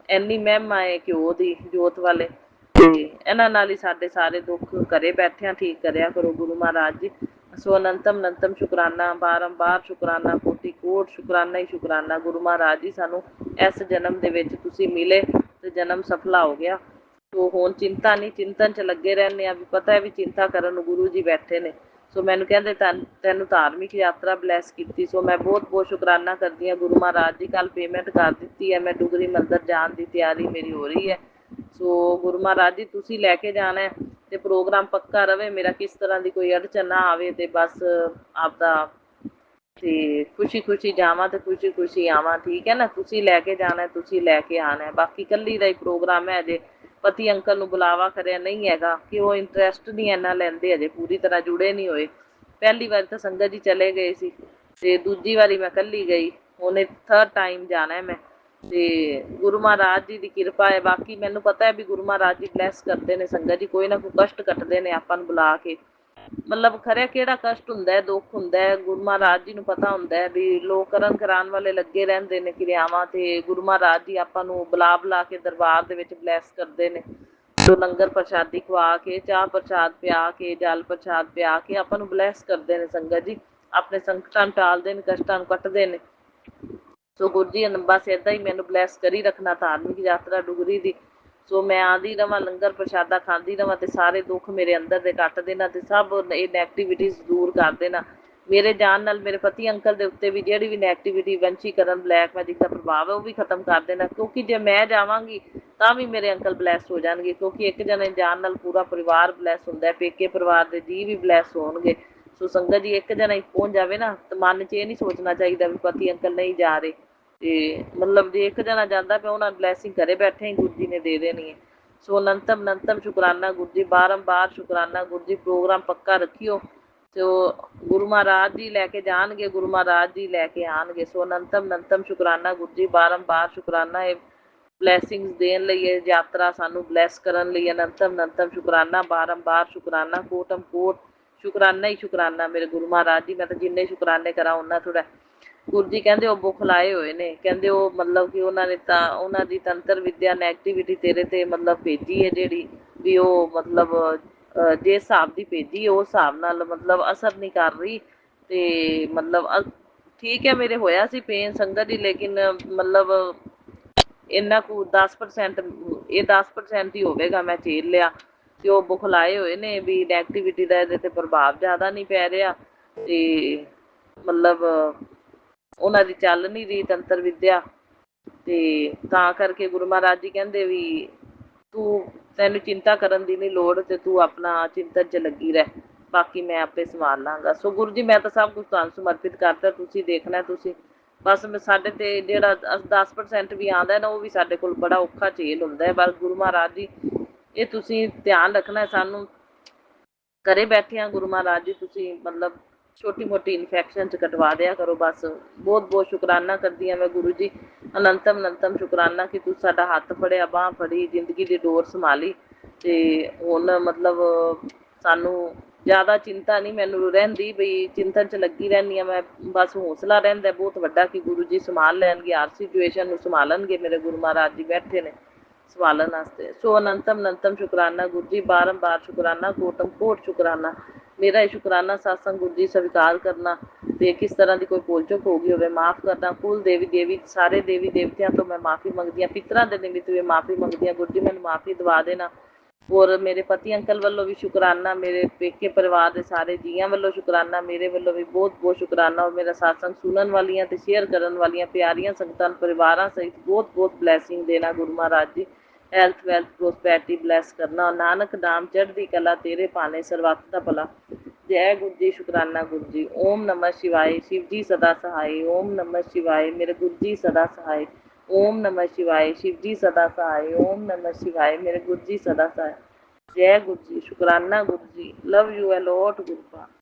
ਇੰਨੀ ਮਹਿਮਾ ਹੈ ਘਿਓ ਦੀ ਜੋਤ ਵਾਲੇ, ਤੇ ਇਹਨਾਂ ਨਾਲ ਹੀ ਸਾਡੇ ਸਾਰੇ ਦੁੱਖ ਘਰੇ ਬੈਠਿਆਂ ਠੀਕ ਕਰਿਆ ਕਰੋ ਗੁਰੂ ਮਹਾਰਾਜ ਜੀ। ਸੋ ਅਨੰਤਮ ਸ਼ੁਕਰਾਨਾ, ਬਾਰੰਬਾਰ ਸ਼ੁਕਰਾਨਾ, ਕੋਟि ਕੋਟ ਸ਼ੁਕਰਾਨਾ ਹੀ ਸ਼ੁਕਰਾਨਾ ਗੁਰੂ ਮਹਾਰਾਜ ਜੀ। ਸਾਨੂੰ ਇਸ ਜਨਮ ਦੇ ਵਿੱਚ ਤੁਸੀਂ ਮਿਲੇ ਤੇ ਜਨਮ ਸਫਲਾ ਹੋ ਗਿਆ। ਸੋ ਹੁਣ ਚਿੰਤਾ ਨਹੀਂ, ਚਿੰਤਨ 'ਚ ਲੱਗੇ ਰਹਿੰਦੇ ਆ, ਵੀ ਪਤਾ ਹੈ ਵੀ ਚਿੰਤਾ ਕਰਨ ਨੂੰ ਗੁਰੂ ਜੀ ਬੈਠੇ ਨੇ। ਸੋ ਮੈਨੂੰ ਕਹਿੰਦੇ ਤੈਨੂੰ ਧਾਰਮਿਕ ਯਾਤਰਾ ਬਲੈਸ ਕੀਤੀ। ਸੋ ਮੈਂ ਬਹੁਤ ਸ਼ੁਕਰਾਨਾ ਕਰਦੀ ਹਾਂ ਗੁਰੂ ਮਹਾਰਾਜ ਜੀ। ਕੱਲ ਪੇਮੈਂਟ ਕਰ ਦਿੱਤੀ ਹੈ, ਮੈਂ ਡੁਗਰੀ ਮੰਦਿਰ ਜਾਣ ਦੀ ਤਿਆਰੀ ਮੇਰੀ ਹੋ ਰਹੀ ਹੈ। ਸੋ ਗੁਰੂ ਮਹਾਰਾਜ ਜੀ ਤੁਸੀਂ ਲੈ ਕੇ ਜਾਣਾ ਤੇ ਪ੍ਰੋਗਰਾਮ ਪੱਕਾ ਰਵੇ ਮੇਰਾ, ਕਿਸ ਤਰ੍ਹਾਂ ਦੀ ਕੋਈ ਅੜਚਨ ਨਾ ਆਵੇ, ਤੇ ਬਸ ਆਪਦਾ ਤੇ ਖੁਸ਼ੀ ਜਾਵਾਂ ਤੇ ਖੁਸ਼ੀ ਆਵਾਂ, ਠੀਕ ਹੈ ਨਾ। ਤੁਸੀਂ ਲੈ ਕੇ ਜਾਣਾ, ਤੁਸੀਂ ਲੈ ਕੇ ਆਉਣਾ। ਬਾਕੀ ਕੱਲੀ ਦਾ ਹੀ ਪ੍ਰੋਗਰਾਮ ਹੈ, ਅਜੇ ਪਤੀ ਅੰਕਲ ਨੂੰ ਬੁਲਾਵਾ ਕਰਿਆ ਨਹੀਂ ਹੈਗਾ, ਕਿ ਉਹ ਇੰਟਰਸਟ ਨਹੀਂ ਇੰਨਾ ਲੈਂਦੇ, ਅਜੇ ਪੂਰੀ ਤਰ੍ਹਾਂ ਜੁੜੇ ਨਹੀਂ ਹੋਏ। ਪਹਿਲੀ ਵਾਰ ਤਾਂ ਸੰਗਤ ਜੀ ਚਲੇ ਗਏ ਸੀ, ਤੇ ਦੂਜੀ ਵਾਰੀ ਮੈਂ ਕੱਲੀ ਗਈ, ਹੁਣ ਥਰਡ ਟਾਈਮ ਜਾਣਾ ਮੈਂ। ਤੇ ਗੁਰੂ ਮਹਾਰਾਜ ਜੀ ਦੀ ਕਿਰਪਾ ਹੈ। ਬਾਕੀ ਮੈਨੂੰ ਪਤਾ ਹੈ ਵੀ ਗੁਰੂ ਮਹਾਰਾਜ ਜੀ ਬਲੈਸ ਕਰਦੇ ਨੇ ਸੰਗਤ ਜੀ, ਕੋਈ ਨਾ ਕੋਈ ਕਸ਼ਟ ਕੱਟਦੇ ਨੇ ਆਪਾਂ ਨੂੰ ਬੁਲਾ ਕੇ। ਮਤਲਬ ਖਰਿਆ ਕਿਹੜਾ ਕਸ਼ਟ ਹੁੰਦਾ ਹੈ, ਦੁੱਖ ਹੁੰਦਾ ਹੈ, ਗੁਰੂ ਮਹਾਰਾਜ ਜੀ ਨੂੰ ਪਤਾ ਹੁੰਦਾ ਹੈ ਵੀ ਲੋਕ ਕਰਨ ਕਰਾਉਣ ਵਾਲੇ ਲੱਗੇ ਰਹਿੰਦੇ ਨੇ ਕਿਰਿਆਵਾਂ, ਤੇ ਗੁਰੂ ਮਹਾਰਾਜ ਜੀ ਆਪਾਂ ਨੂੰ ਬੁਲਾ ਕੇ ਦਰਬਾਰ ਦੇ ਵਿੱਚ ਬਲੈਸ ਕਰਦੇ ਨੇ। ਸੋ ਲੰਗਰ ਪ੍ਰਸ਼ਾਦੀ ਖਵਾ ਕੇ, ਚਾਹ ਪ੍ਰਸ਼ਾਦ ਪਿਆ ਕੇ, ਜਲ ਪ੍ਰਸ਼ਾਦ ਪਿਆ ਕੇ ਆਪਾਂ ਨੂੰ ਬਲੈਸ ਕਰਦੇ ਨੇ ਸੰਗਤ ਜੀ। ਆਪਣੇ ਸੰਕਟਾਂ ਨੂੰ ਟਾਲਦੇ ਨੇ, ਕਸ਼ਟਾਂ ਨੂੰ ਕੱਟਦੇ ਨੇ। ਸੋ ਗੁਰੂ ਜੀ ਬਸ ਏਦਾਂ ਹੀ ਮੈਨੂੰ ਬਲੈਸ ਕਰੀ ਰੱਖਣਾ ਧਾਰਮਿਕ ਯਾਤਰਾ ਡੁਗਰੀ ਦੀ। ਸੋ ਮੈਂ ਆਉਂਦੀ ਰਵਾਂ, ਲੰਗਰ ਪ੍ਰਸ਼ਾਦਾ ਖਾਂਦੀ ਰਵਾਂ, ਤੇ ਸਾਰੇ ਦੁੱਖ ਮੇਰੇ ਅੰਦਰ ਦੇ ਕੱਟ ਦੇਣਾ, ਤੇ ਸਭ ਇਹ ਨੈਗੇਟਿਵਿਟੀਜ਼ ਦੂਰ ਕਰ ਦੇਣਾ। ਮੇਰੇ ਜਾਣ ਨਾਲ ਮੇਰੇ ਪਤੀ ਅੰਕਲ ਦੇ ਉੱਤੇ ਵੀ ਜਿਹੜੀ ਵੀ ਨੈਗੇਟਿਵਿਟੀ, ਵੰਸ਼ੀਕਰਨ, ਬਲੈਕ ਮੈਜਿਕ ਦਾ ਪ੍ਰਭਾਵ ਹੈ, ਉਹ ਵੀ ਖਤਮ ਕਰ ਦੇਣਾ। ਕਿਉਂਕਿ ਜੇ ਮੈਂ ਜਾਵਾਂਗੀ ਤਾਂ ਵੀ ਮੇਰੇ ਅੰਕਲ ਬਲੈਸ ਹੋ ਜਾਣਗੇ, ਕਿਉਂਕਿ ਇੱਕ ਜਣੇ ਜਾਣ ਨਾਲ ਪੂਰਾ ਪਰਿਵਾਰ ਬਲੈਸ ਹੁੰਦਾ ਹੈ, ਪੇਕੇ ਪਰਿਵਾਰ ਦੇ ਜੀਅ ਵੀ ਬਲੈਸ ਹੋਣਗੇ। ਸੋ ਸੰਗਤ ਜੀ ਇੱਕ ਜਣਾ ਹੀ ਪਹੁੰਚ ਜਾਵੇ ਨਾ, ਤਾਂ ਮਨ 'ਚ ਇਹ ਨਹੀਂ ਸੋਚਣਾ ਚਾਹੀਦਾ ਵੀ ਪਤੀ ਅੰਕਲ ਨਹੀਂ ਜਾ ਰਹੇ। ਤੇ ਮਤਲਬ ਜੇ ਇੱਕ ਜਣਾ ਜਾਂਦਾ ਪਿਆ, ਉਹਨਾਂ ਬਲੈਸਿੰਗ ਘਰੇ ਬੈਠੇ ਹੀ ਗੁਰੂ ਜੀ ਨੇ ਦੇ ਦੇਣੀ ਹੈ। ਸੋ ਅਨੰਤਮ ਸ਼ੁਕਰਾਨਾ ਗੁਰੂ ਜੀ, ਬਾਰੰਬਾਰ ਸ਼ੁਕਰਾਨਾ ਗੁਰੂ ਜੀ। ਪ੍ਰੋਗਰਾਮ ਪੱਕਾ ਰੱਖਿਓ। ਸੋ ਗੁਰੂ ਮਹਾਰਾਜ ਜੀ ਲੈ ਕੇ ਜਾਣਗੇ, ਗੁਰੂ ਮਹਾਰਾਜ ਜੀ ਲੈ ਕੇ ਆਉਣਗੇ। ਸੋ ਅਨੰਤਮ ਸ਼ੁਕਰਾਨਾ ਗੁਰੂ ਜੀ, ਬਾਰੰਬਾਰ ਸ਼ੁਕਰਾਨਾ ਇਹ ਬਲੈਸਿੰਗਸ ਦੇਣ ਲਈ, ਇਹ ਯਾਤਰਾ ਸਾਨੂੰ ਬਲੈਸ ਕਰਨ ਲਈ। ਅਨੰਤਮ ਸ਼ੁਕਰਾਨਾ, ਬਾਰੰਬਾਰ ਸ਼ੁਕਰਾਨਾ, ਕੋਟਮ ਕੋਟ ਸ਼ੁਕਰਾਨਾ ਹੀ ਸ਼ੁਕਰਾਨਾ ਮੇਰੇ ਗੁਰੂ ਮਹਾਰਾਜ ਜੀ। ਮੈਂ ਤਾਂ ਜਿੰਨੇ ਸ਼ੁਕਰਾਨੇ ਕਰਾਂ ਉਹਨਾਂ ਥੋੜ੍ਹਾ। ਗੁਰੂ ਜੀ ਕਹਿੰਦੇ ਉਹ ਬੁਖਲਾਏ ਹੋਏ ਨੇ, ਕਹਿੰਦੇ ਉਹ ਮਤਲਬ ਕਿ ਉਹਨਾਂ ਨੇ ਤਾਂ ਉਹਨਾਂ ਦੀ ਤੰਤਰ ਵਿੱਦਿਆ ਨੈਗੇਟਿਵਿਟੀ ਤੇਰੇ ਤੇ ਮਤਲਬ ਭੇਜੀ ਹੈ ਜਿਹੜੀ, ਵੀ ਉਹ ਮਤਲਬ ਜੇ ਹਿਸਾਬ ਦੀ ਭੇਜੀ ਉਸ ਹਿਸਾਬ ਨਾਲ ਮਤਲਬ ਅਸਰ ਨਹੀਂ ਕਰ ਰਹੀ। ਤੇ ਮਤਲਬ ਠੀਕ ਹੈ ਮੇਰੇ ਹੋਇਆ ਸੀ ਪੇਨ ਸੰਗਤ ਦੀ, ਲੇਕਿਨ ਮਤਲਬ ਇੰਨਾ ਕੁ 10%, ਇਹ 10% ਹੀ ਹੋਵੇਗਾ, ਮੈਂ ਝੇਲ ਲਿਆ। ਤੇ ਉਹ ਬੁਖਲਾਏ ਹੋਏ ਨੇ ਵੀ ਨੈਗੇਟਿਵਿਟੀ ਦਾ ਇਹਦੇ ਤੇ ਪ੍ਰਭਾਵ ਜ਼ਿਆਦਾ ਨਹੀਂ ਪੈ ਰਿਹਾ, ਤੇ ਮਤਲਬ ਉਹਨਾਂ ਦੀ ਚੱਲ ਨਹੀਂ ਰਹੀ ਤੰਤਰ ਵਿੱਦਿਆ। ਤੇ ਤਾਂ ਕਰਕੇ ਗੁਰੂ ਮਹਾਰਾਜ ਜੀ ਕਹਿੰਦੇ ਵੀ ਤੈਨੂੰ ਚਿੰਤਾ ਕਰਨ ਦੀ ਨਹੀਂ ਲੋੜ, ਤੇ ਤੂੰ ਆਪਣਾ ਚਿੰਤਨ 'ਚ ਲੱਗੀ ਰਹਿ, ਬਾਕੀ ਮੈਂ ਆਪੇ ਸੰਭਾਲ ਲਾਂਗਾ। ਸੋ ਗੁਰੂ ਜੀ ਮੈਂ ਤਾਂ ਸਭ ਕੁਝ ਤੁਹਾਨੂੰ ਸਮਰਪਿਤ ਕਰਤਾ, ਤੁਸੀਂ ਦੇਖਣਾ। ਤੁਸੀਂ ਬਸ ਸਾਡੇ ਤੇ ਜਿਹੜਾ 10% ਵੀ ਆਉਂਦਾ ਨਾ, ਉਹ ਵੀ ਸਾਡੇ ਕੋਲ ਬੜਾ ਔਖਾ ਝੇਲ ਹੁੰਦਾ ਹੈ। ਬਸ ਗੁਰੂ ਮਹਾਰਾਜ ਜੀ ਇਹ ਤੁਸੀਂ ਧਿਆਨ ਰੱਖਣਾ। ਸਾਨੂੰ ਘਰੇ ਬੈਠਿਆਂ ਗੁਰੂ ਮਹਾਰਾਜ ਜੀ ਤੁਸੀਂ ਮਤਲਬ ਛੋਟੀ ਮੋਟੀ ਇਨਫੈਕਸ਼ਨ 'ਚ ਕਟਵਾ ਦਿਆ ਕਰੋ ਬਸ। ਬਹੁਤ ਸ਼ੁਕਰਾਨਾ ਕਰਦੀ ਹਾਂ ਮੈਂ ਗੁਰੂ ਜੀ, ਅਨੰਤਮ ਸ਼ੁਕਰਾਨਾ ਕਿ ਤੁਸੀਂ ਸਾਡਾ ਹੱਥ ਫੜਿਆ, ਬਾਂਹ ਫੜੀ, ਜ਼ਿੰਦਗੀ ਦੀ ਡੋਰ ਸੰਭਾਲੀ। ਤੇ ਹੁਣ ਮਤਲਬ ਸਾਨੂੰ ਜ਼ਿਆਦਾ ਚਿੰਤਾ ਨਹੀਂ ਮੈਨੂੰ ਰਹਿੰਦੀ, ਬਈ ਚਿੰਤਨ 'ਚ ਲੱਗੀ ਰਹਿੰਦੀ ਹਾਂ ਮੈਂ। ਬਸ ਹੌਸਲਾ ਰਹਿੰਦਾ ਬਹੁਤ ਵੱਡਾ ਕਿ ਗੁਰੂ ਜੀ ਸੰਭਾਲ ਲੈਣਗੇ, ਹਰ ਸਿਚੁਏਸ਼ਨ ਨੂੰ ਸੰਭਾਲਣਗੇ। ਮੇਰੇ ਗੁਰੂ ਮਹਾਰਾਜ ਜੀ ਬੈਠੇ ਨੇ। संभालन वास्ते। सो अनंतम शुकराना गुरु जी, बारंबार शुकराना, कोटम कोट शुकराना। मेरा ये शुकराना सत्संग गुरु जी स्वीकार करना ते किस तरह की कोई भुल चुक हो गई होवे माफ़ करना। कुल देवी सारे देवी देवतियां तो मैं माफ़ी मंगदी हाँ, पितरां दे निमित्त भी माफ़ी मंगदी हाँ। गुरु जी मैनूं माफ़ी दवा देना। और मेरे पति अंकल वालों भी शुकराना, मेरे पेके परिवार के सारे जियां वालों शुकराना, मेरे वालों भी बहुत बहुत शुकराना। और मेरा सत्संग सुनन वालियां ते शेयर करन वालियां प्यारियां संगतां परिवारां सहित बहुत बहुत ब्लैसिंग देना गुरु महाराज जी। हेल्थ वैल्थ प्रोस्पैरिटी ब्लैस करना। और नानक नाम चढ़दी कला तेरे पाने सर्वत दा भला। जय गुरु जी, शुकराना गुरु जी। ओम नमः शिवाय, शिव जी सदा सहाय। ओम नमः शिवाय, मेरे गुरु जी सदा सहाय। ओम नमः शिवाय, शिव जी सदा सहाय। ओम नमः शिवाय, मेरे गुरु जी सदा सहाय। जय गुरु जी, शुकराना गुरु जी। लव यू अलॉट गुरु पा।